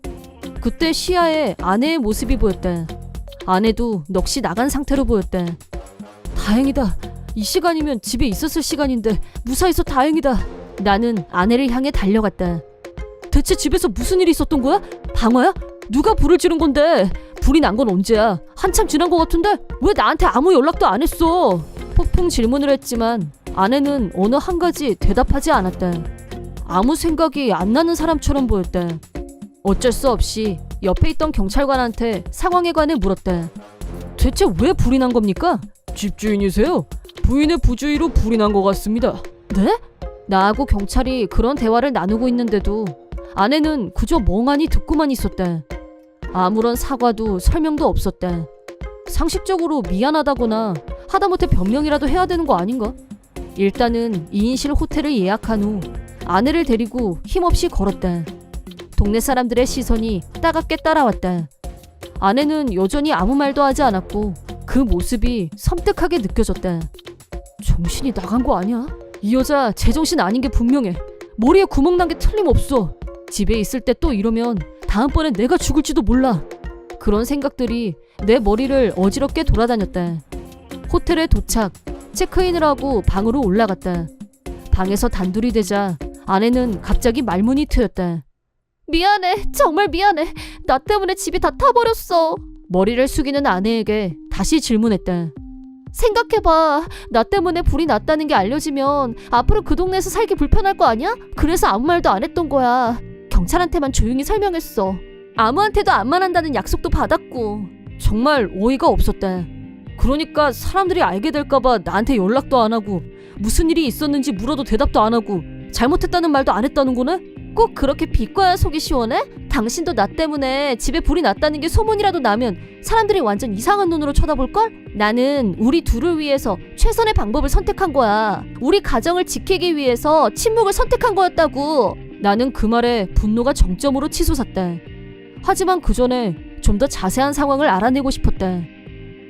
그때 시야에 아내의 모습이 보였다. 아내도 넋이 나간 상태로 보였다. 다행이다. 이 시간이면 집에 있었을 시간인데 무사해서 다행이다. 나는 아내를 향해 달려갔다. 대체 집에서 무슨 일이 있었던 거야? 방화야? 누가 불을 지른 건데? 불이 난 건 언제야? 한참 지난 것 같은데? 왜 나한테 아무 연락도 안 했어? 폭풍 질문을 했지만 아내는 어느 한 가지 대답하지 않았다. 아무 생각이 안 나는 사람처럼 보였다. 어쩔 수 없이 옆에 있던 경찰관한테 상황에 관해 물었다. 대체 왜 불이 난 겁니까? 집주인이세요? 부인의 부주의로 불이 난 것 같습니다. 네? 나하고 경찰이 그런 대화를 나누고 있는데도 아내는 그저 멍하니 듣고만 있었다. 아무런 사과도 설명도 없었다. 상식적으로 미안하다거나 하다못해 변명이라도 해야 되는 거 아닌가? 일단은 2인실 호텔을 예약한 후 아내를 데리고 힘없이 걸었다. 동네 사람들의 시선이 따갑게 따라왔다. 아내는 여전히 아무 말도 하지 않았고 그 모습이 섬뜩하게 느껴졌다. 정신이 나간 거 아니야? 이 여자 제정신 아닌 게 분명해. 머리에 구멍 난 게 틀림없어. 집에 있을 때 또 이러면 다음번엔 내가 죽을지도 몰라. 그런 생각들이 내 머리를 어지럽게 돌아다녔다. 호텔에 도착, 체크인을 하고 방으로 올라갔다. 방에서 단둘이 되자 아내는 갑자기 말문이 트였다. 미안해, 정말 미안해. 나 때문에 집이 다 타버렸어. 머리를 숙이는 아내에게 다시 질문했다. 생각해봐. 나 때문에 불이 났다는 게 알려지면 앞으로 그 동네에서 살기 불편할 거 아니야? 그래서 아무 말도 안 했던 거야. 경찰한테만 조용히 설명했어. 아무한테도 안 말한다는 약속도 받았고. 정말 어이가 없었다. 그러니까 사람들이 알게 될까봐 나한테 연락도 안 하고 무슨 일이 있었는지 물어도 대답도 안 하고 잘못했다는 말도 안 했다는 거네? 꼭 그렇게 비꼬야 속이 시원해? 당신도 나 때문에 집에 불이 났다는 게 소문이라도 나면 사람들이 완전 이상한 눈으로 쳐다볼걸? 나는 우리 둘을 위해서 최선의 방법을 선택한 거야. 우리 가정을 지키기 위해서 침묵을 선택한 거였다고. 나는 그 말에 분노가 정점으로 치솟았다. 하지만 그 전에 좀 더 자세한 상황을 알아내고 싶었다.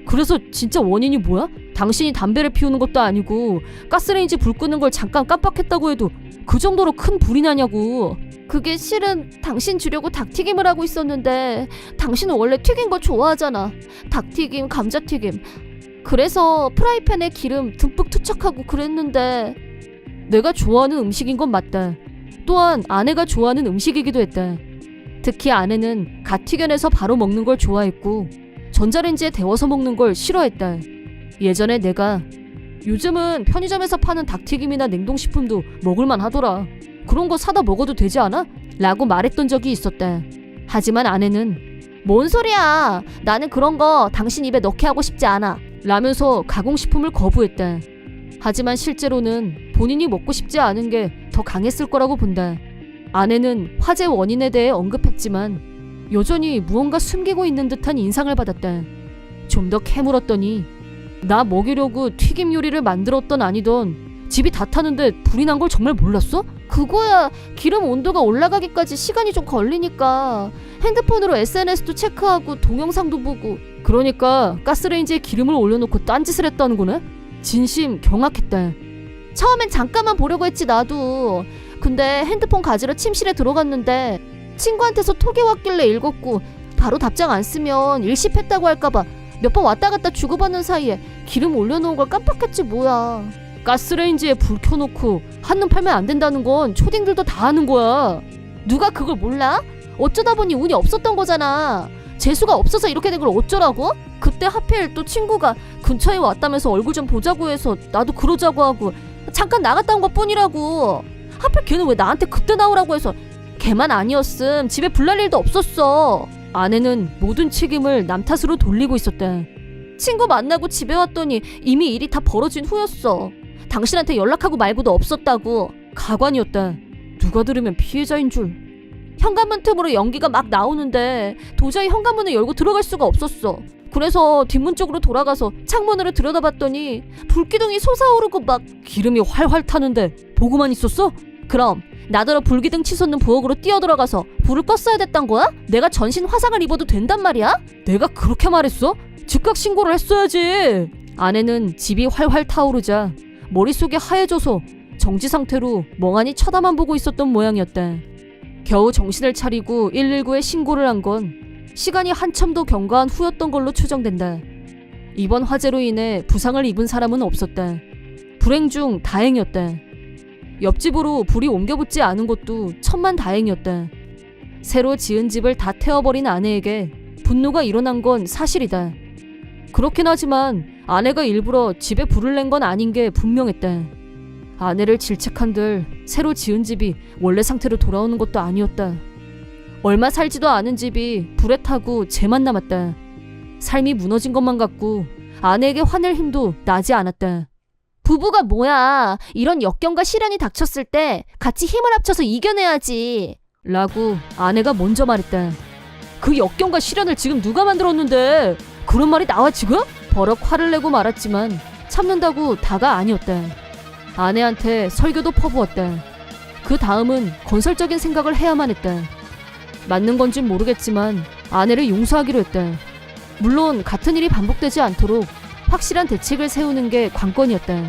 그래서 진짜 원인이 뭐야? 당신이 담배를 피우는 것도 아니고 가스레인지 불 끄는 걸 잠깐 깜빡했다고 해도 그 정도로 큰 불이 나냐고. 그게 실은 당신 주려고 닭튀김을 하고 있었는데 당신은 원래 튀긴 거 좋아하잖아. 닭튀김, 감자튀김. 그래서 프라이팬에 기름 듬뿍 투척하고 그랬는데. 내가 좋아하는 음식인 건 맞다. 또한 아내가 좋아하는 음식이기도 했다. 특히 아내는 갓 튀겨내서 바로 먹는 걸 좋아했고 전자레인지에 데워서 먹는 걸 싫어했다. 예전에 내가 요즘은 편의점에서 파는 닭튀김이나 냉동식품도 먹을만 하더라. 그런 거 사다 먹어도 되지 않아? 라고 말했던 적이 있었다. 하지만 아내는 뭔 소리야. 나는 그런 거 당신 입에 넣게 하고 싶지 않아. 라면서 가공식품을 거부했다. 하지만 실제로는 본인이 먹고 싶지 않은 게 더 강했을 거라고 본다. 아내는 화재 원인에 대해 언급했지만 여전히 무언가 숨기고 있는 듯한 인상을 받았다. 좀 더 캐물었더니 나 먹이려고 튀김 요리를 만들었던 아니던 집이 다 타는데 불이 난 걸 정말 몰랐어? 그거야 기름 온도가 올라가기까지 시간이 좀 걸리니까 핸드폰으로 SNS도 체크하고 동영상도 보고. 그러니까 가스레인지에 기름을 올려놓고 딴짓을 했다는 거네? 진심 경악했다. 처음엔 잠깐만 보려고 했지 나도. 근데 핸드폰 가지러 침실에 들어갔는데 친구한테서 톡이 왔길래 읽었고 바로 답장 안 쓰면 일십했다고 할까봐 몇 번 왔다 갔다 주고받는 사이에 기름 올려놓은 걸 깜빡했지 뭐야. 가스레인지에 불 켜놓고 한눈 팔면 안 된다는 건 초딩들도 다 아는 거야. 누가 그걸 몰라? 어쩌다 보니 운이 없었던 거잖아. 재수가 없어서 이렇게 된 걸 어쩌라고? 그때 하필 또 친구가 근처에 왔다면서 얼굴 좀 보자고 해서 나도 그러자고 하고 잠깐 나갔다 온 것 뿐이라고. 하필 걔는 왜 나한테 그때 나오라고 해서. 걔만 아니었음 집에 불날 일도 없었어. 아내는 모든 책임을 남 탓으로 돌리고 있었다. 친구 만나고 집에 왔더니 이미 일이 다 벌어진 후였어. 당신한테 연락하고 말고도 없었다고. 가관이었다. 누가 들으면 피해자인 줄. 현관문 틈으로 연기가 막 나오는데 도저히 현관문을 열고 들어갈 수가 없었어. 그래서 뒷문 쪽으로 돌아가서 창문으로 들여다봤더니 불기둥이 솟아오르고 막. 기름이 활활 타는데 보고만 있었어? 그럼 나더러 불기둥 치솟는 부엌으로 뛰어들어가서 불을 껐어야 됐단 거야? 내가 전신 화상을 입어도 된단 말이야? 내가 그렇게 말했어? 즉각 신고를 했어야지. 아내는 집이 활활 타오르자 머릿속이 하얘져서 정지 상태로 멍하니 쳐다만 보고 있었던 모양이었다. 겨우 정신을 차리고 119에 신고를 한 건 시간이 한참 더 경과한 후였던 걸로 추정된다. 이번 화재로 인해 부상을 입은 사람은 없었다. 불행 중 다행이었다. 옆집으로 불이 옮겨붙지 않은 것도 천만다행이었다. 새로 지은 집을 다 태워버린 아내에게 분노가 일어난 건 사실이다. 그렇긴 하지만 아내가 일부러 집에 불을 낸 건 아닌 게 분명했다. 아내를 질책한들 새로 지은 집이 원래 상태로 돌아오는 것도 아니었다. 얼마 살지도 않은 집이 불에 타고 재만 남았다. 삶이 무너진 것만 같고 아내에게 화낼 힘도 나지 않았다. 부부가 뭐야. 이런 역경과 시련이 닥쳤을 때 같이 힘을 합쳐서 이겨내야지. 라고 아내가 먼저 말했다. 그 역경과 시련을 지금 누가 만들었는데 그런 말이 나와 지금? 버럭 화를 내고 말았지만 참는다고 다가 아니었다. 아내한테 설교도 퍼부었다. 그 다음은 건설적인 생각을 해야만 했다. 맞는 건진 모르겠지만 아내를 용서하기로 했다. 물론 같은 일이 반복되지 않도록 확실한 대책을 세우는 게 관건이었다.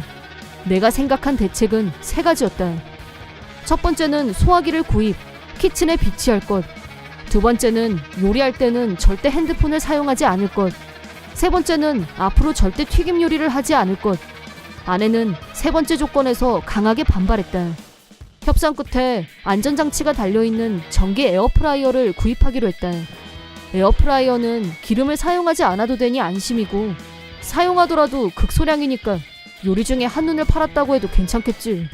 내가 생각한 대책은 3가지였다. 첫 번째는 소화기를 구입, 키친에 비치할 것. 두 번째는 요리할 때는 절대 핸드폰을 사용하지 않을 것. 세 번째는 앞으로 절대 튀김 요리를 하지 않을 것. 아내는 3번째 조건에서 강하게 반발했다. 협상 끝에 안전장치가 달려있는 전기 에어프라이어를 구입하기로 했다. 에어프라이어는 기름을 사용하지 않아도 되니 안심이고 사용하더라도 극소량이니까 요리 중에 한눈을 팔았다고 해도 괜찮겠지.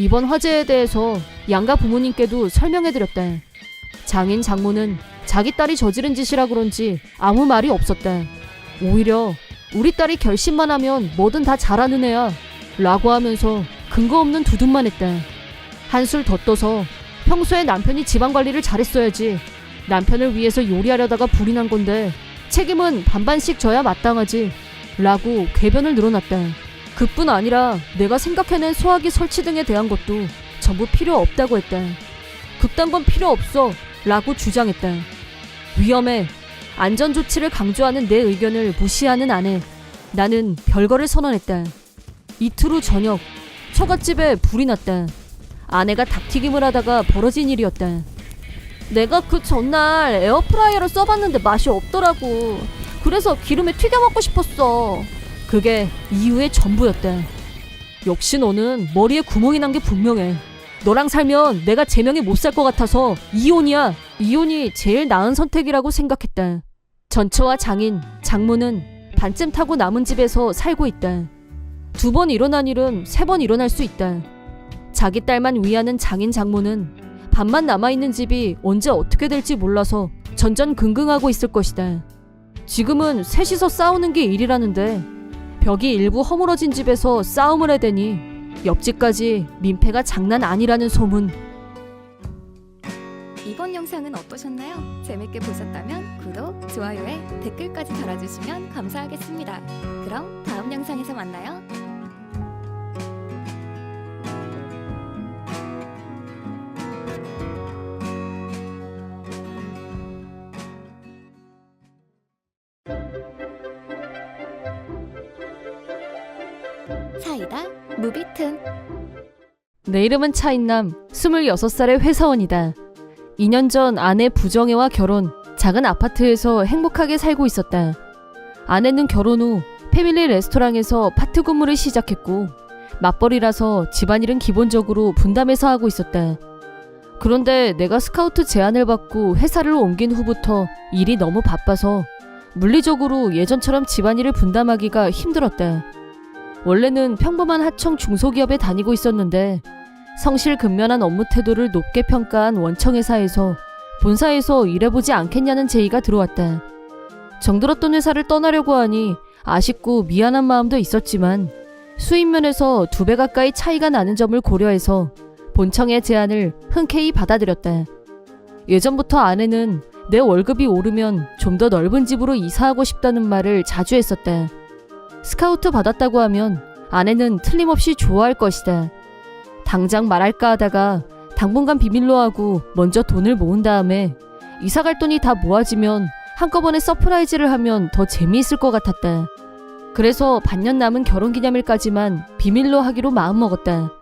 이번 화재에 대해서 양가 부모님께도 설명해드렸다. 장인 장모는 자기 딸이 저지른 짓이라 그런지 아무 말이 없었다. 오히려 우리 딸이 결심만 하면 뭐든 다 잘하는 애야 라고 하면서 근거 없는 두둔만 했다. 한술 더 떠서 평소에 남편이 집안관리를 잘했어야지. 남편을 위해서 요리하려다가 불이 난 건데 책임은 반반씩 져야 마땅하지 라고 궤변을 늘어놨다. 그뿐 아니라 내가 생각해낸 소화기 설치 등에 대한 것도 전부 필요 없다고 했다. 그딴 건 필요 없어 라고 주장했다. 위험해. 안전조치를 강조하는 내 의견을 무시하는 아내. 나는 별거를 선언했다. 이틀 후 저녁, 처갓집에 불이 났다. 아내가 닭튀김을 하다가 벌어진 일이었다. 내가 그 전날 에어프라이어를 써봤는데 맛이 없더라고. 그래서 기름에 튀겨 먹고 싶었어. 그게 이유의 전부였다. 역시 너는 머리에 구멍이 난 게 분명해. 너랑 살면 내가 제명에 못 살 것 같아서 이혼이야. 이혼이 제일 나은 선택이라고 생각했다. 전처와 장인, 장모는 반쯤 타고 남은 집에서 살고 있다. 2번 일어난 일은 3번 일어날 수 있다. 자기 딸만 위하는 장인 장모는 반만 남아있는 집이 언제 어떻게 될지 몰라서 전전긍긍하고 있을 것이다. 지금은 셋이서 싸우는 게 일이라는데 벽이 일부 허물어진 집에서 싸움을 해대니 옆집까지 민폐가 장난 아니라는 소문. 이번 영상은 어떠셨나요? 재밌게 보셨다면 구독, 좋아요에 댓글까지 달아주시면 감사하겠습니다. 그럼 다음 영상에서 만나요. 사이다 무비튼. 내 이름은 차인남, 26살의 회사원이다. 2년 전 아내 부정혜와 결혼, 작은 아파트에서 행복하게 살고 있었다. 아내는 결혼 후 패밀리 레스토랑에서 파트 근무를 시작했고 맞벌이라서 집안일은 기본적으로 분담해서 하고 있었다. 그런데 내가 스카우트 제안을 받고 회사를 옮긴 후부터 일이 너무 바빠서 물리적으로 예전처럼 집안일을 분담하기가 힘들었다. 원래는 평범한 하청 중소기업에 다니고 있었는데 성실근면한 업무 태도를 높게 평가한 원청회사에서 본사에서 일해보지 않겠냐는 제의가 들어왔다. 정들었던 회사를 떠나려고 하니 아쉽고 미안한 마음도 있었지만 수입면에서 2배 가까이 차이가 나는 점을 고려해서 본청의 제안을 흔쾌히 받아들였다. 예전부터 아내는 내 월급이 오르면 좀 더 넓은 집으로 이사하고 싶다는 말을 자주 했었다. 스카우트 받았다고 하면 아내는 틀림없이 좋아할 것이다. 당장 말할까 하다가 당분간 비밀로 하고 먼저 돈을 모은 다음에 이사갈 돈이 다 모아지면 한꺼번에 서프라이즈를 하면 더 재미있을 것 같았다. 그래서 반년 남은 결혼기념일까지만 비밀로 하기로 마음먹었다.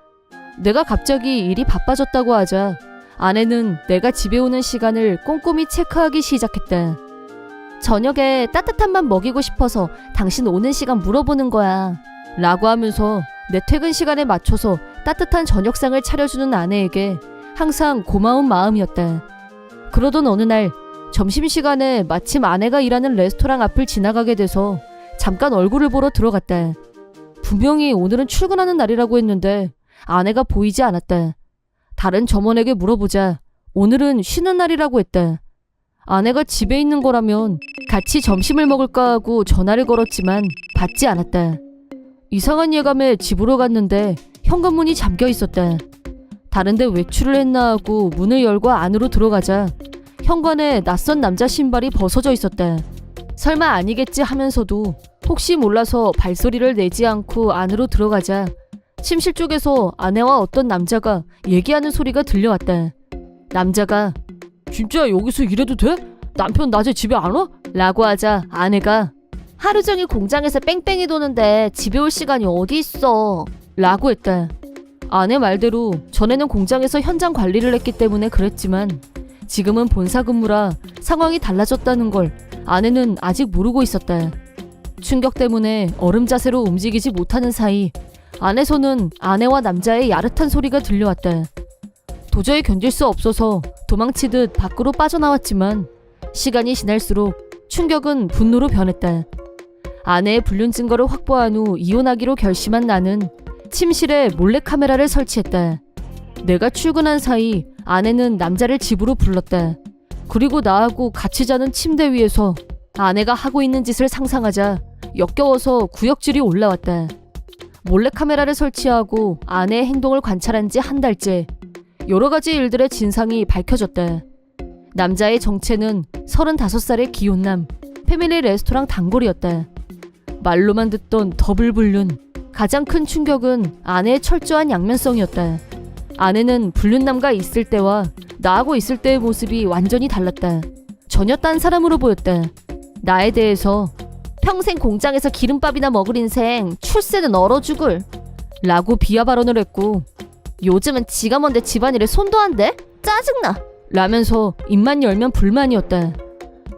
내가 갑자기 일이 바빠졌다고 하자 아내는 내가 집에 오는 시간을 꼼꼼히 체크하기 시작했다. 저녁에 따뜻한 밥 먹이고 싶어서 당신 오는 시간 물어보는 거야 라고 하면서 내 퇴근 시간에 맞춰서 따뜻한 저녁상을 차려주는 아내에게 항상 고마운 마음이었다. 그러던 어느 날 점심시간에 마침 아내가 일하는 레스토랑 앞을 지나가게 돼서 잠깐 얼굴을 보러 들어갔다. 분명히 오늘은 출근하는 날이라고 했는데 아내가 보이지 않았다. 다른 점원에게 물어보자 오늘은 쉬는 날이라고 했다. 아내가 집에 있는 거라면 같이 점심을 먹을까 하고 전화를 걸었지만 받지 않았다. 이상한 예감에 집으로 갔는데 현관문이 잠겨 있었다. 다른데 외출을 했나 하고 문을 열고 안으로 들어가자 현관에 낯선 남자 신발이 벗어져 있었다. 설마 아니겠지 하면서도 혹시 몰라서 발소리를 내지 않고 안으로 들어가자 침실 쪽에서 아내와 어떤 남자가 얘기하는 소리가 들려왔다. 남자가 진짜 여기서 일해도 돼? 남편 낮에 집에 안 와? 라고 하자 아내가 하루 종일 공장에서 뺑뺑이 도는데 집에 올 시간이 어디 있어? 라고 했다. 아내 말대로 전에는 공장에서 현장 관리를 했기 때문에 그랬지만 지금은 본사 근무라 상황이 달라졌다는 걸 아내는 아직 모르고 있었다. 충격 때문에 얼음 자세로 움직이지 못하는 사이 안에서는 아내와 남자의 야릇한 소리가 들려왔다. 도저히 견딜 수 없어서 도망치듯 밖으로 빠져나왔지만 시간이 지날수록 충격은 분노로 변했다. 아내의 불륜 증거를 확보한 후 이혼하기로 결심한 나는 침실에 몰래카메라를 설치했다. 내가 출근한 사이 아내는 남자를 집으로 불렀다. 그리고 나하고 같이 자는 침대 위에서 아내가 하고 있는 짓을 상상하자 역겨워서 구역질이 올라왔다. 몰래카메라를 설치하고 아내의 행동을 관찰한 지 한 달째. 여러 가지 일들의 진상이 밝혀졌다. 남자의 정체는 35살의 기혼남, 패밀리 레스토랑 단골이었다. 말로만 듣던 더블 불륜. 가장 큰 충격은 아내의 철저한 양면성이었다. 아내는 불륜남과 있을 때와 나하고 있을 때의 모습이 완전히 달랐다. 전혀 딴 사람으로 보였다. 나에 대해서 평생 공장에서 기름밥이나 먹을 인생, 출세는 얼어 죽을 라고 비하 발언을 했고, 요즘은 지가 뭔데 집안일에 손도 안 대? 짜증나! 라면서 입만 열면 불만이었다.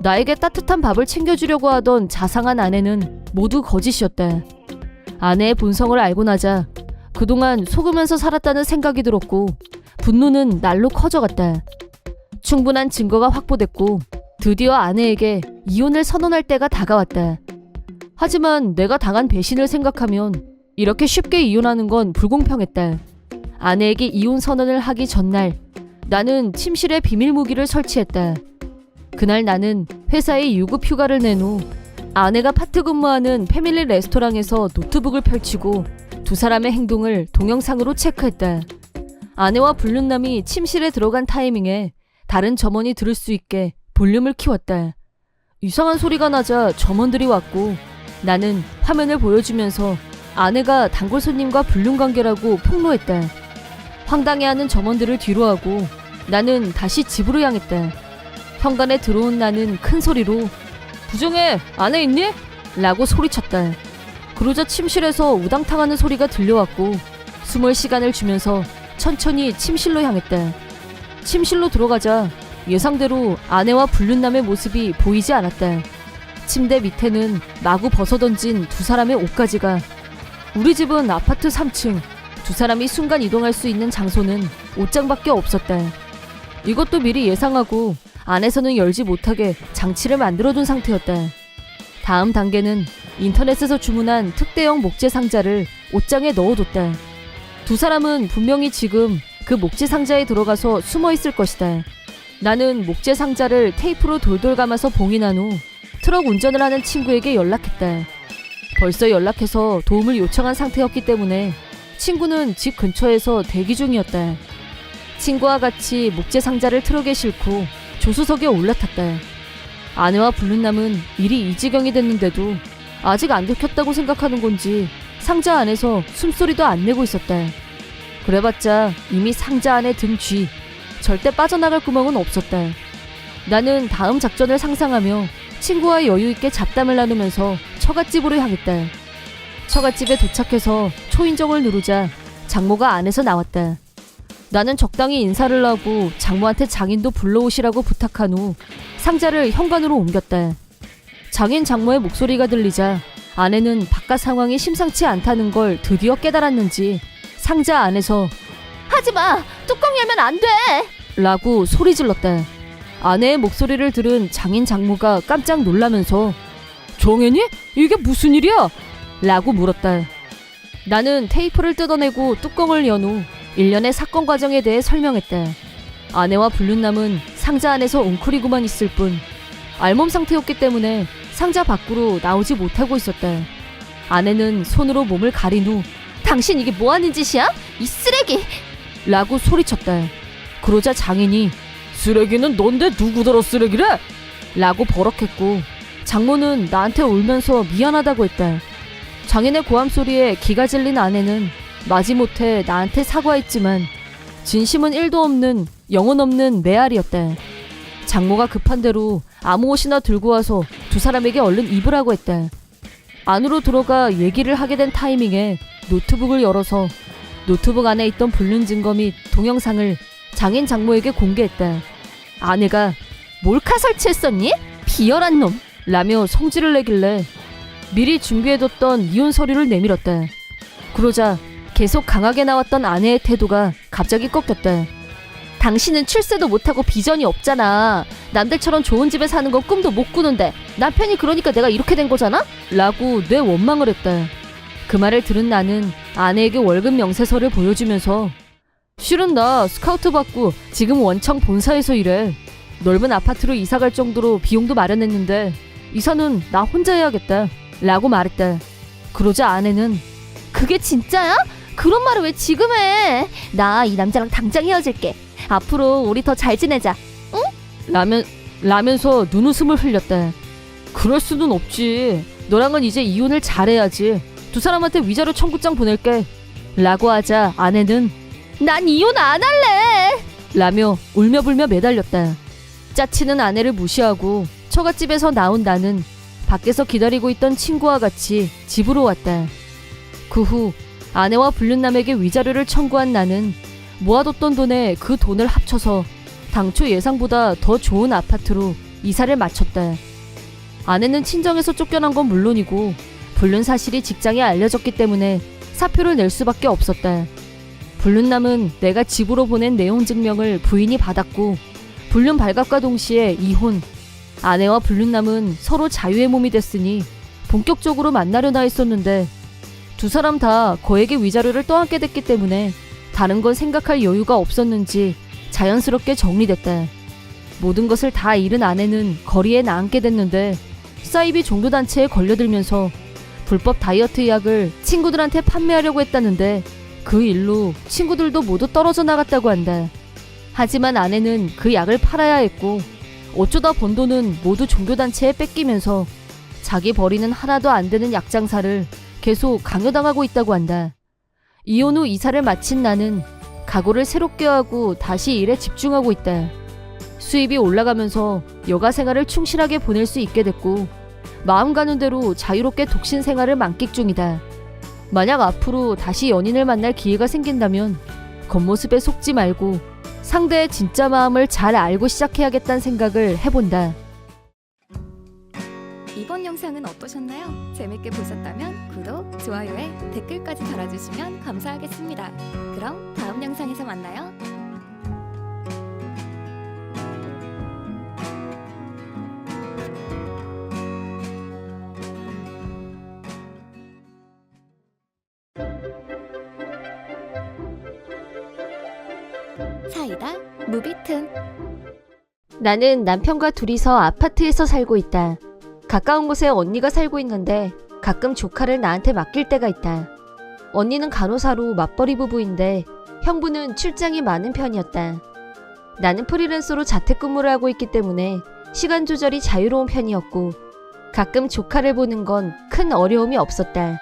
나에게 따뜻한 밥을 챙겨주려고 하던 자상한 아내는 모두 거짓이었다. 아내의 본성을 알고 나자 그동안 속으면서 살았다는 생각이 들었고, 분노는 날로 커져갔다. 충분한 증거가 확보됐고 드디어 아내에게 이혼을 선언할 때가 다가왔다. 하지만 내가 당한 배신을 생각하면 이렇게 쉽게 이혼하는 건 불공평했다. 아내에게 이혼 선언을 하기 전날 나는 침실에 비밀 무기를 설치했다. 그날 나는 회사에 유급 휴가를 낸 후 아내가 파트 근무하는 패밀리 레스토랑에서 노트북을 펼치고 두 사람의 행동을 동영상으로 체크했다. 아내와 불륜남이 침실에 들어간 타이밍에 다른 점원이 들을 수 있게 볼륨을 키웠다. 이상한 소리가 나자 점원들이 왔고 나는 화면을 보여주면서 아내가 단골 손님과 불륜 관계라고 폭로했다. 황당해하는 점원들을 뒤로하고 나는 다시 집으로 향했다. 현관에 들어온 나는 큰 소리로 부정해! 아내 있니? 라고 소리쳤다. 그러자 침실에서 우당탕하는 소리가 들려왔고 숨을 시간을 주면서 천천히 침실로 향했다. 침실로 들어가자 예상대로 아내와 불륜남의 모습이 보이지 않았다. 침대 밑에는 마구 벗어던진 두 사람의 옷가지가. 우리 집은 아파트 3층. 두 사람이 순간 이동할 수 있는 장소는 옷장밖에 없었다. 이것도 미리 예상하고 안에서는 열지 못하게 장치를 만들어둔 상태였다. 다음 단계는 인터넷에서 주문한 특대형 목재 상자를 옷장에 넣어뒀다. 두 사람은 분명히 지금 그 목재 상자에 들어가서 숨어 있을 것이다. 나는 목재 상자를 테이프로 돌돌 감아서 봉인한 후 트럭 운전을 하는 친구에게 연락했다. 벌써 연락해서 도움을 요청한 상태였기 때문에 친구는 집 근처에서 대기 중이었다. 친구와 같이 목재 상자를 트럭에 싣고 조수석에 올라탔다. 아내와 불륜남은 일이 이 지경이 됐는데도 아직 안 들켰다고 생각하는 건지 상자 안에서 숨소리도 안 내고 있었다. 그래봤자 이미 상자 안에 든 쥐, 절대 빠져나갈 구멍은 없었다. 나는 다음 작전을 상상하며 친구와 여유있게 잡담을 나누면서 처갓집으로 향했다. 처갓집에 도착해서 초인종을 누르자 장모가 안에서 나왔다. 나는 적당히 인사를 하고 장모한테 장인도 불러오시라고 부탁한 후 상자를 현관으로 옮겼다. 장인 장모의 목소리가 들리자 아내는 바깥 상황이 심상치 않다는 걸 드디어 깨달았는지 상자 안에서 하지마! 뚜껑 열면 안 돼! 라고 소리 질렀다. 아내의 목소리를 들은 장인 장모가 깜짝 놀라면서 정혜니? 이게 무슨 일이야? 라고 물었다. 나는 테이프를 뜯어내고 뚜껑을 연 후 일련의 사건 과정에 대해 설명했다. 아내와 불륜남은 상자 안에서 웅크리고만 있을 뿐 알몸 상태였기 때문에 상자 밖으로 나오지 못하고 있었다. 아내는 손으로 몸을 가린 후 당신 이게 뭐하는 짓이야? 이 쓰레기! 라고 소리쳤다. 그러자 장인이 쓰레기는 넌데 누구더러 쓰레기래? 라고 버럭했고 장모는 나한테 울면서 미안하다고 했다. 장인의 고함 소리에 기가 질린 아내는 마지못해 나한테 사과했지만 진심은 1도 없는 영혼 없는 메아리였다. 장모가 급한 대로 아무 옷이나 들고 와서 두 사람에게 얼른 입으라고 했다. 안으로 들어가 얘기를 하게 된 타이밍에 노트북을 열어서 노트북 안에 있던 불륜 증거 및 동영상을 장인 장모에게 공개했다. 아내가 몰카 설치했었니? 비열한 놈! 라며 성질을 내길래 미리 준비해뒀던 이혼 서류를 내밀었다. 그러자 계속 강하게 나왔던 아내의 태도가 갑자기 꺾였다. 당신은 출세도 못하고 비전이 없잖아. 남들처럼 좋은 집에 사는 건 꿈도 못 꾸는데 남편이 그러니까 내가 이렇게 된 거잖아? 라고 뇌 원망을 했다. 그 말을 들은 나는 아내에게 월급 명세서를 보여주면서 실은 나 스카우트 받고 지금 원청 본사에서 일해. 넓은 아파트로 이사 갈 정도로 비용도 마련했는데 이사는 나 혼자 해야겠다 라고 말했다. 그러자 아내는 그게 진짜야? 그런 말을 왜 지금 해? 나 이 남자랑 당장 헤어질게. 앞으로 우리 더 잘 지내자. 라면서 눈웃음을 흘렸다. 그럴 수는 없지. 너랑은 이제 이혼을 잘해야지. 두 사람한테 위자료 청구장 보낼게 라고 하자 아내는 난 이혼 안 할래. 라며 울며불며 매달렸다. 짜치는 아내를 무시하고 처갓집에서 나온 나는 밖에서 기다리고 있던 친구와 같이 집으로 왔다. 그 후 아내와 불륜남에게 위자료를 청구한 나는 모아뒀던 돈에 그 돈을 합쳐서 당초 예상보다 더 좋은 아파트로 이사를 마쳤다. 아내는 친정에서 쫓겨난 건 물론이고 불륜 사실이 직장에 알려졌기 때문에 사표를 낼 수밖에 없었다. 불륜남은 내가 집으로 보낸 내용 증명을 부인이 받았고 불륜 발각과 동시에 이혼. 아내와 불륜남은 서로 자유의 몸이 됐으니 본격적으로 만나려나 했었는데 두 사람 다 거액의 위자료를 떠안게 됐기 때문에 다른 건 생각할 여유가 없었는지 자연스럽게 정리됐다. 모든 것을 다 잃은 아내는 거리에 나앉게 됐는데 사이비 종교단체에 걸려들면서 불법 다이어트 약을 친구들한테 판매하려고 했다는데 그 일로 친구들도 모두 떨어져 나갔다고 한다. 하지만 아내는 그 약을 팔아야 했고 어쩌다 번 돈은 모두 종교단체에 뺏기면서 자기 벌이는 하나도 안 되는 약 장사를 계속 강요당하고 있다고 한다. 이혼 후 이사를 마친 나는 각오를 새롭게 하고 다시 일에 집중하고 있다. 수입이 올라가면서 여가 생활을 충실하게 보낼 수 있게 됐고 마음 가는 대로 자유롭게 독신 생활을 만끽 중이다. 만약 앞으로 다시 연인을 만날 기회가 생긴다면 겉모습에 속지 말고 상대의 진짜 마음을 잘 알고 시작해야겠다는 생각을 해본다. 이번 영상은 어떠셨나요? 재밌게 보셨다면 구독, 좋아요에 댓글까지 달아주시면 감사하겠습니다. 그럼 다음 영상에서 만나요. 사이다 무비튼. 나는 남편과 둘이서 아파트에서 살고 있다. 가까운 곳에 언니가 살고 있는데 가끔 조카를 나한테 맡길 때가 있다. 언니는 간호사로 맞벌이 부부인데 형부는 출장이 많은 편이었다. 나는 프리랜서로 재택근무를 하고 있기 때문에 시간 조절이 자유로운 편이었고 가끔 조카를 보는 건 큰 어려움이 없었다.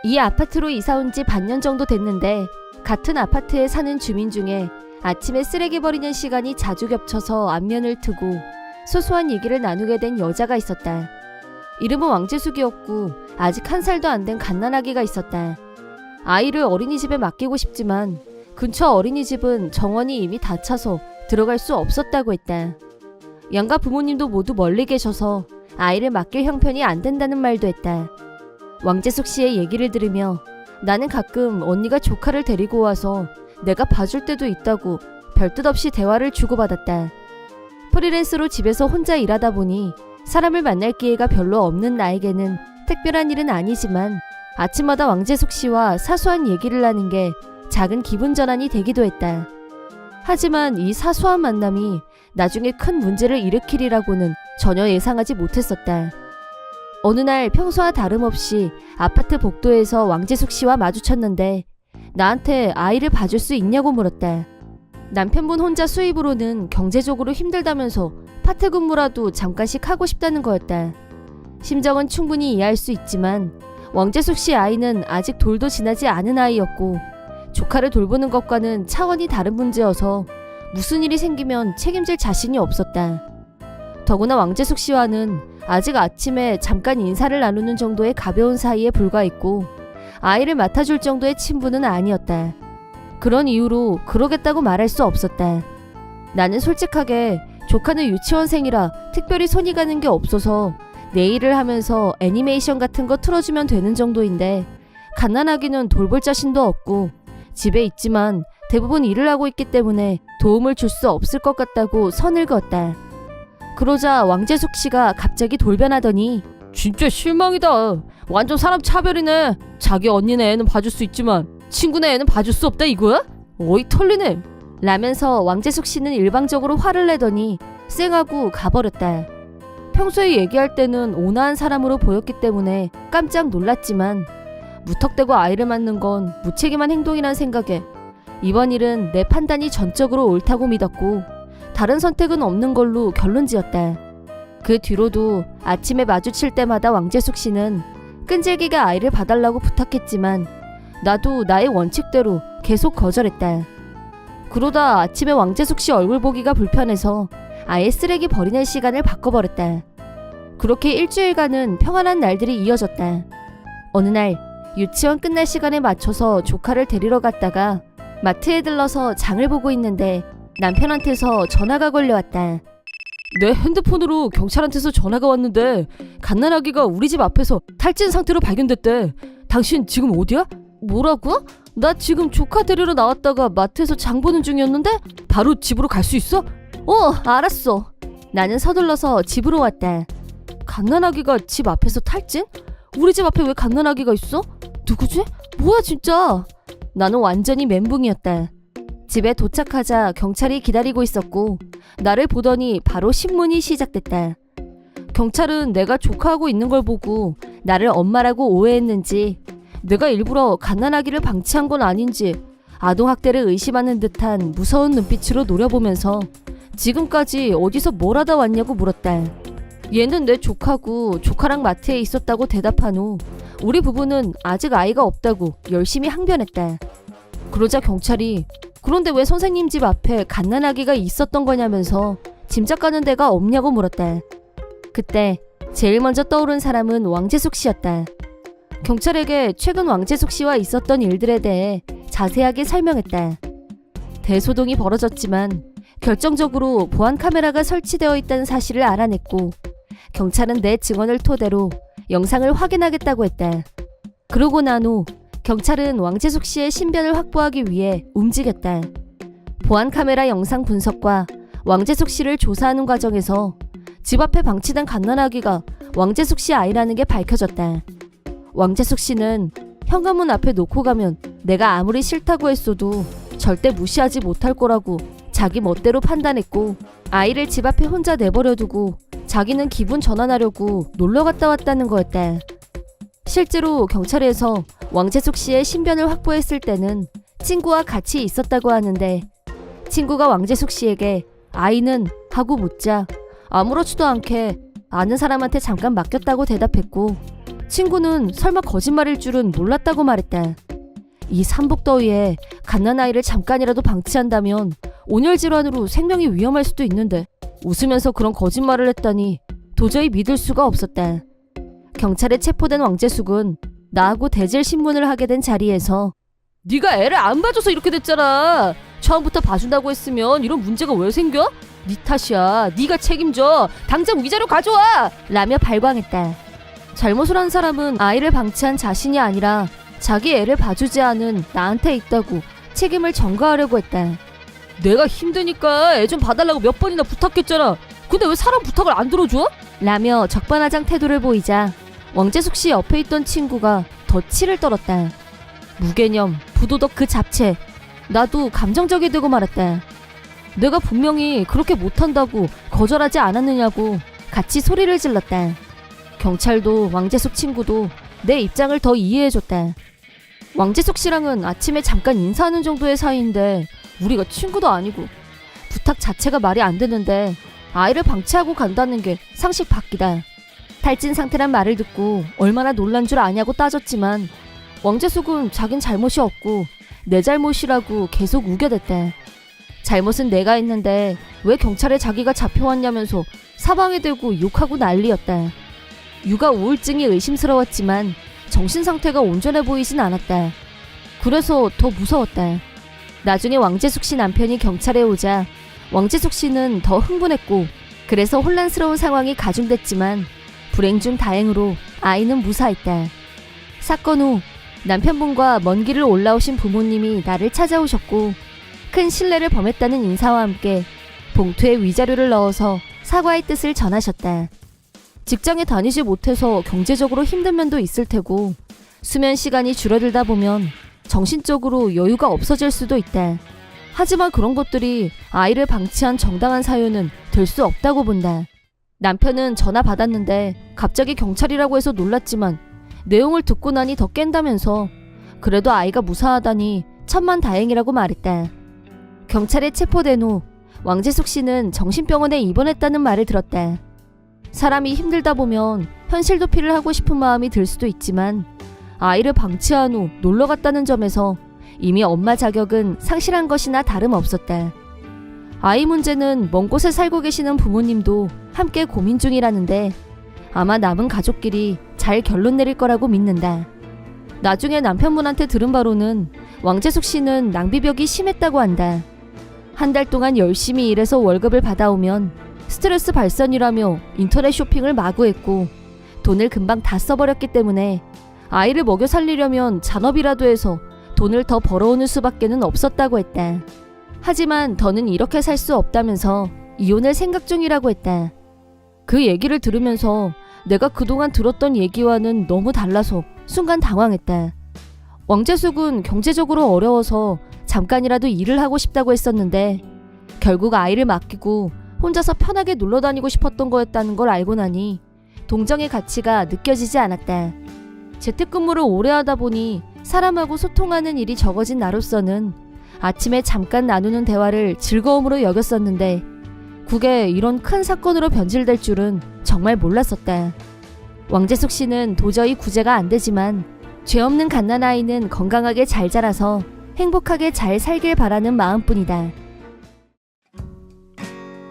이 아파트로 이사 온 지 반년 정도 됐는데 같은 아파트에 사는 주민 중에 아침에 쓰레기 버리는 시간이 자주 겹쳐서 안면을 트고 소소한 얘기를 나누게 된 여자가 있었다. 이름은 왕재숙이었고 아직 1살도 안 된 갓난아기가 있었다. 아이를 어린이집에 맡기고 싶지만 근처 어린이집은 정원이 이미 다 차서 들어갈 수 없었다고 했다. 양가 부모님도 모두 멀리 계셔서 아이를 맡길 형편이 안 된다는 말도 했다. 왕재숙 씨의 얘기를 들으며 나는 가끔 언니가 조카를 데리고 와서 내가 봐줄 때도 있다고 별뜻 없이 대화를 주고받았다. 프리랜서로 집에서 혼자 일하다 보니 사람을 만날 기회가 별로 없는 나에게는 특별한 일은 아니지만 아침마다 왕재숙 씨와 사소한 얘기를 하는 게 작은 기분 전환이 되기도 했다. 하지만 이 사소한 만남이 나중에 큰 문제를 일으키리라고는 전혀 예상하지 못했었다. 어느 날 평소와 다름없이 아파트 복도에서 왕재숙 씨와 마주쳤는데 나한테 아이를 봐줄 수 있냐고 물었다. 남편분 혼자 수입으로는 경제적으로 힘들다면서 파트 근무라도 잠깐씩 하고 싶다는 거였다. 심정은 충분히 이해할 수 있지만 왕재숙 씨 아이는 아직 돌도 지나지 않은 아이였고 조카를 돌보는 것과는 차원이 다른 문제여서 무슨 일이 생기면 책임질 자신이 없었다. 더구나 왕재숙 씨와는 아직 아침에 잠깐 인사를 나누는 정도의 가벼운 사이에 불과했고 아이를 맡아줄 정도의 친분은 아니었다. 그런 이유로 그러겠다고 말할 수 없었다. 나는 솔직하게 조카는 유치원생이라 특별히 손이 가는 게 없어서 네일을 하면서 애니메이션 같은 거 틀어주면 되는 정도인데 갓난아기는 돌볼 자신도 없고 집에 있지만 대부분 일을 하고 있기 때문에 도움을 줄 수 없을 것 같다고 선을 그었다. 그러자 왕재숙 씨가 갑자기 돌변하더니 진짜 실망이다. 완전 사람 차별이네. 자기 언니네 애는 봐줄 수 있지만 친구네 애는 봐줄 수 없다 이거야? 어이 털리네. 라면서 왕재숙 씨는 일방적으로 화를 내더니 쌩하고 가버렸다. 평소에 얘기할 때는 온화한 사람으로 보였기 때문에 깜짝 놀랐지만 무턱대고 아이를 맞는 건 무책임한 행동이란 생각에 이번 일은 내 판단이 전적으로 옳다고 믿었고 다른 선택은 없는 걸로 결론지었다. 그 뒤로도 아침에 마주칠 때마다 왕재숙 씨는 끈질기게 아이를 봐달라고 부탁했지만 나도 나의 원칙대로 계속 거절했다. 그러다 아침에 왕재숙 씨 얼굴 보기가 불편해서 아예 쓰레기 버리는 시간을 바꿔버렸다. 그렇게 일주일간은 평안한 날들이 이어졌다. 어느 날 유치원 끝날 시간에 맞춰서 조카를 데리러 갔다가 마트에 들러서 장을 보고 있는데 남편한테서 전화가 걸려왔다. 내 핸드폰으로 경찰한테서 전화가 왔는데 갓난아기가 우리 집 앞에서 탈진 상태로 발견됐대. 당신 지금 어디야? 뭐라고? 나 지금 조카 데리러 나왔다가 마트에서 장 보는 중이었는데 바로 집으로 갈 수 있어? 알았어. 나는 서둘러서 집으로 왔다. 갓난아기가 집 앞에서 탈진? 우리 집 앞에 왜 갓난아기가 있어? 누구지? 뭐야 진짜? 나는 완전히 멘붕이었다. 집에 도착하자 경찰이 기다리고 있었고 나를 보더니 바로 신문이 시작됐다. 경찰은 내가 조카하고 있는 걸 보고 나를 엄마라고 오해했는지 내가 일부러 갓난아기를 방치한 건 아닌지 아동학대를 의심하는 듯한 무서운 눈빛으로 노려보면서 지금까지 어디서 뭘 하다 왔냐고 물었다. 얘는 내 조카고 조카랑 마트에 있었다고 대답한 후 우리 부부는 아직 아이가 없다고 열심히 항변했다. 그러자 경찰이 그런데 왜 선생님 집 앞에 갓난아기가 있었던 거냐면서 짐작 가는 데가 없냐고 물었다. 그때 제일 먼저 떠오른 사람은 왕재숙 씨였다. 경찰에게 최근 왕재숙 씨와 있었던 일들에 대해 자세하게 설명했다. 대소동이 벌어졌지만 결정적으로 보안 카메라가 설치되어 있다는 사실을 알아냈고 경찰은 내 증언을 토대로 영상을 확인하겠다고 했다. 그러고 난 후 경찰은 왕재숙 씨의 신변을 확보하기 위해 움직였다. 보안 카메라 영상 분석과 왕재숙 씨를 조사하는 과정에서 집 앞에 방치된 갓난아기가 왕재숙 씨 아이라는 게 밝혀졌다. 왕재숙 씨는 현관문 앞에 놓고 가면 내가 아무리 싫다고 했어도 절대 무시하지 못할 거라고 자기 멋대로 판단했고 아이를 집 앞에 혼자 내버려두고 자기는 기분 전환하려고 놀러 갔다 왔다는 거였다. 실제로 경찰에서 왕재숙 씨의 신변을 확보했을 때는 친구와 같이 있었다고 하는데 친구가 왕재숙 씨에게 아이는 하고 묻자 아무렇지도 않게 아는 사람한테 잠깐 맡겼다고 대답했고 친구는 설마 거짓말일 줄은 몰랐다고 말했다. 이 삼복더위에 갓난아이를 잠깐이라도 방치한다면 온열 질환으로 생명이 위험할 수도 있는데 웃으면서 그런 거짓말을 했다니 도저히 믿을 수가 없었다. 경찰에 체포된 왕재숙은 나하고 대질 신문을 하게 된 자리에서 네가 애를 안 봐줘서 이렇게 됐잖아. 처음부터 봐준다고 했으면 이런 문제가 왜 생겨? 네 탓이야. 네가 책임져. 당장 위자료 가져와! 라며 발광했다. 잘못을 한 사람은 아이를 방치한 자신이 아니라 자기 애를 봐주지 않은 나한테 있다고 책임을 전가하려고 했다. 내가 힘드니까 애 좀 봐달라고 몇 번이나 부탁했잖아. 근데 왜 사람 부탁을 안 들어줘? 라며 적반하장 태도를 보이자 왕재숙 씨 옆에 있던 친구가 더 치를 떨었다. 무개념, 부도덕 그 잡채. 나도 감정적이 되고 말았다. 내가 분명히 그렇게 못한다고 거절하지 않았느냐고 같이 소리를 질렀다. 경찰도 왕재숙 친구도 내 입장을 더 이해해줬다. 왕재숙 씨랑은 아침에 잠깐 인사하는 정도의 사이인데 우리가 친구도 아니고 부탁 자체가 말이 안 되는데 아이를 방치하고 간다는 게 상식 밖이다. 탈진 상태란 말을 듣고 얼마나 놀란 줄 아냐고 따졌지만 왕재숙은 자긴 잘못이 없고 내 잘못이라고 계속 우겨댔다. 잘못은 내가 했는데 왜 경찰에 자기가 잡혀왔냐면서 사방에 대고 욕하고 난리였다. 육아 우울증이 의심스러웠지만 정신 상태가 온전해 보이진 않았다. 그래서 더 무서웠다. 나중에 왕재숙 씨 남편이 경찰에 오자 왕재숙 씨는 더 흥분했고 그래서 혼란스러운 상황이 가중됐지만 불행 중 다행으로 아이는 무사했다. 사건 후 남편분과 먼 길을 올라오신 부모님이 나를 찾아오셨고 큰 실례를 범했다는 인사와 함께 봉투에 위자료를 넣어서 사과의 뜻을 전하셨다. 직장에 다니지 못해서 경제적으로 힘든 면도 있을 테고 수면 시간이 줄어들다 보면 정신적으로 여유가 없어질 수도 있다. 하지만 그런 것들이 아이를 방치한 정당한 사유는 될 수 없다고 본다. 남편은 전화 받았는데 갑자기 경찰이라고 해서 놀랐지만 내용을 듣고 나니 더 깬다면서 그래도 아이가 무사하다니 천만다행이라고 말했다. 경찰에 체포된 후 왕재숙 씨는 정신병원에 입원했다는 말을 들었다. 사람이 힘들다 보면 현실 도피를 하고 싶은 마음이 들 수도 있지만 아이를 방치한 후 놀러 갔다는 점에서 이미 엄마 자격은 상실한 것이나 다름없었다. 아이 문제는 먼 곳에 살고 계시는 부모님도 함께 고민 중이라는데 아마 남은 가족끼리 잘 결론 내릴 거라고 믿는다. 나중에 남편분한테 들은 바로는 왕재숙 씨는 낭비벽이 심했다고 한다. 한 달 동안 열심히 일해서 월급을 받아오면 스트레스 발산이라며 인터넷 쇼핑을 마구 했고 돈을 금방 다 써버렸기 때문에 아이를 먹여 살리려면 잔업이라도 해서 돈을 더 벌어오는 수밖에는 없었다고 했다. 하지만 더는 이렇게 살 수 없다면서 이혼을 생각 중이라고 했다. 그 얘기를 들으면서 내가 그동안 들었던 얘기와는 너무 달라서 순간 당황했다. 왕재숙은 경제적으로 어려워서 잠깐이라도 일을 하고 싶다고 했었는데 결국 아이를 맡기고 혼자서 편하게 놀러 다니고 싶었던 거였다는 걸 알고 나니 동정의 가치가 느껴지지 않았다. 재택근무를 오래 하다 보니 사람하고 소통하는 일이 적어진 나로서는 아침에 잠깐 나누는 대화를 즐거움으로 여겼었는데 그게 이런 큰 사건으로 변질될 줄은 정말 몰랐었다. 왕재숙 씨는 도저히 구제가 안 되지만 죄 없는 갓난아이는 건강하게 잘 자라서 행복하게 잘 살길 바라는 마음뿐이다.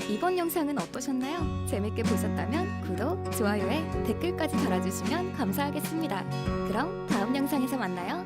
이번 영상은 어떠셨나요? 재밌게 보셨다면 구독, 좋아요에 댓글까지 달아주시면 감사하겠습니다. 그럼 다음 영상에서 만나요.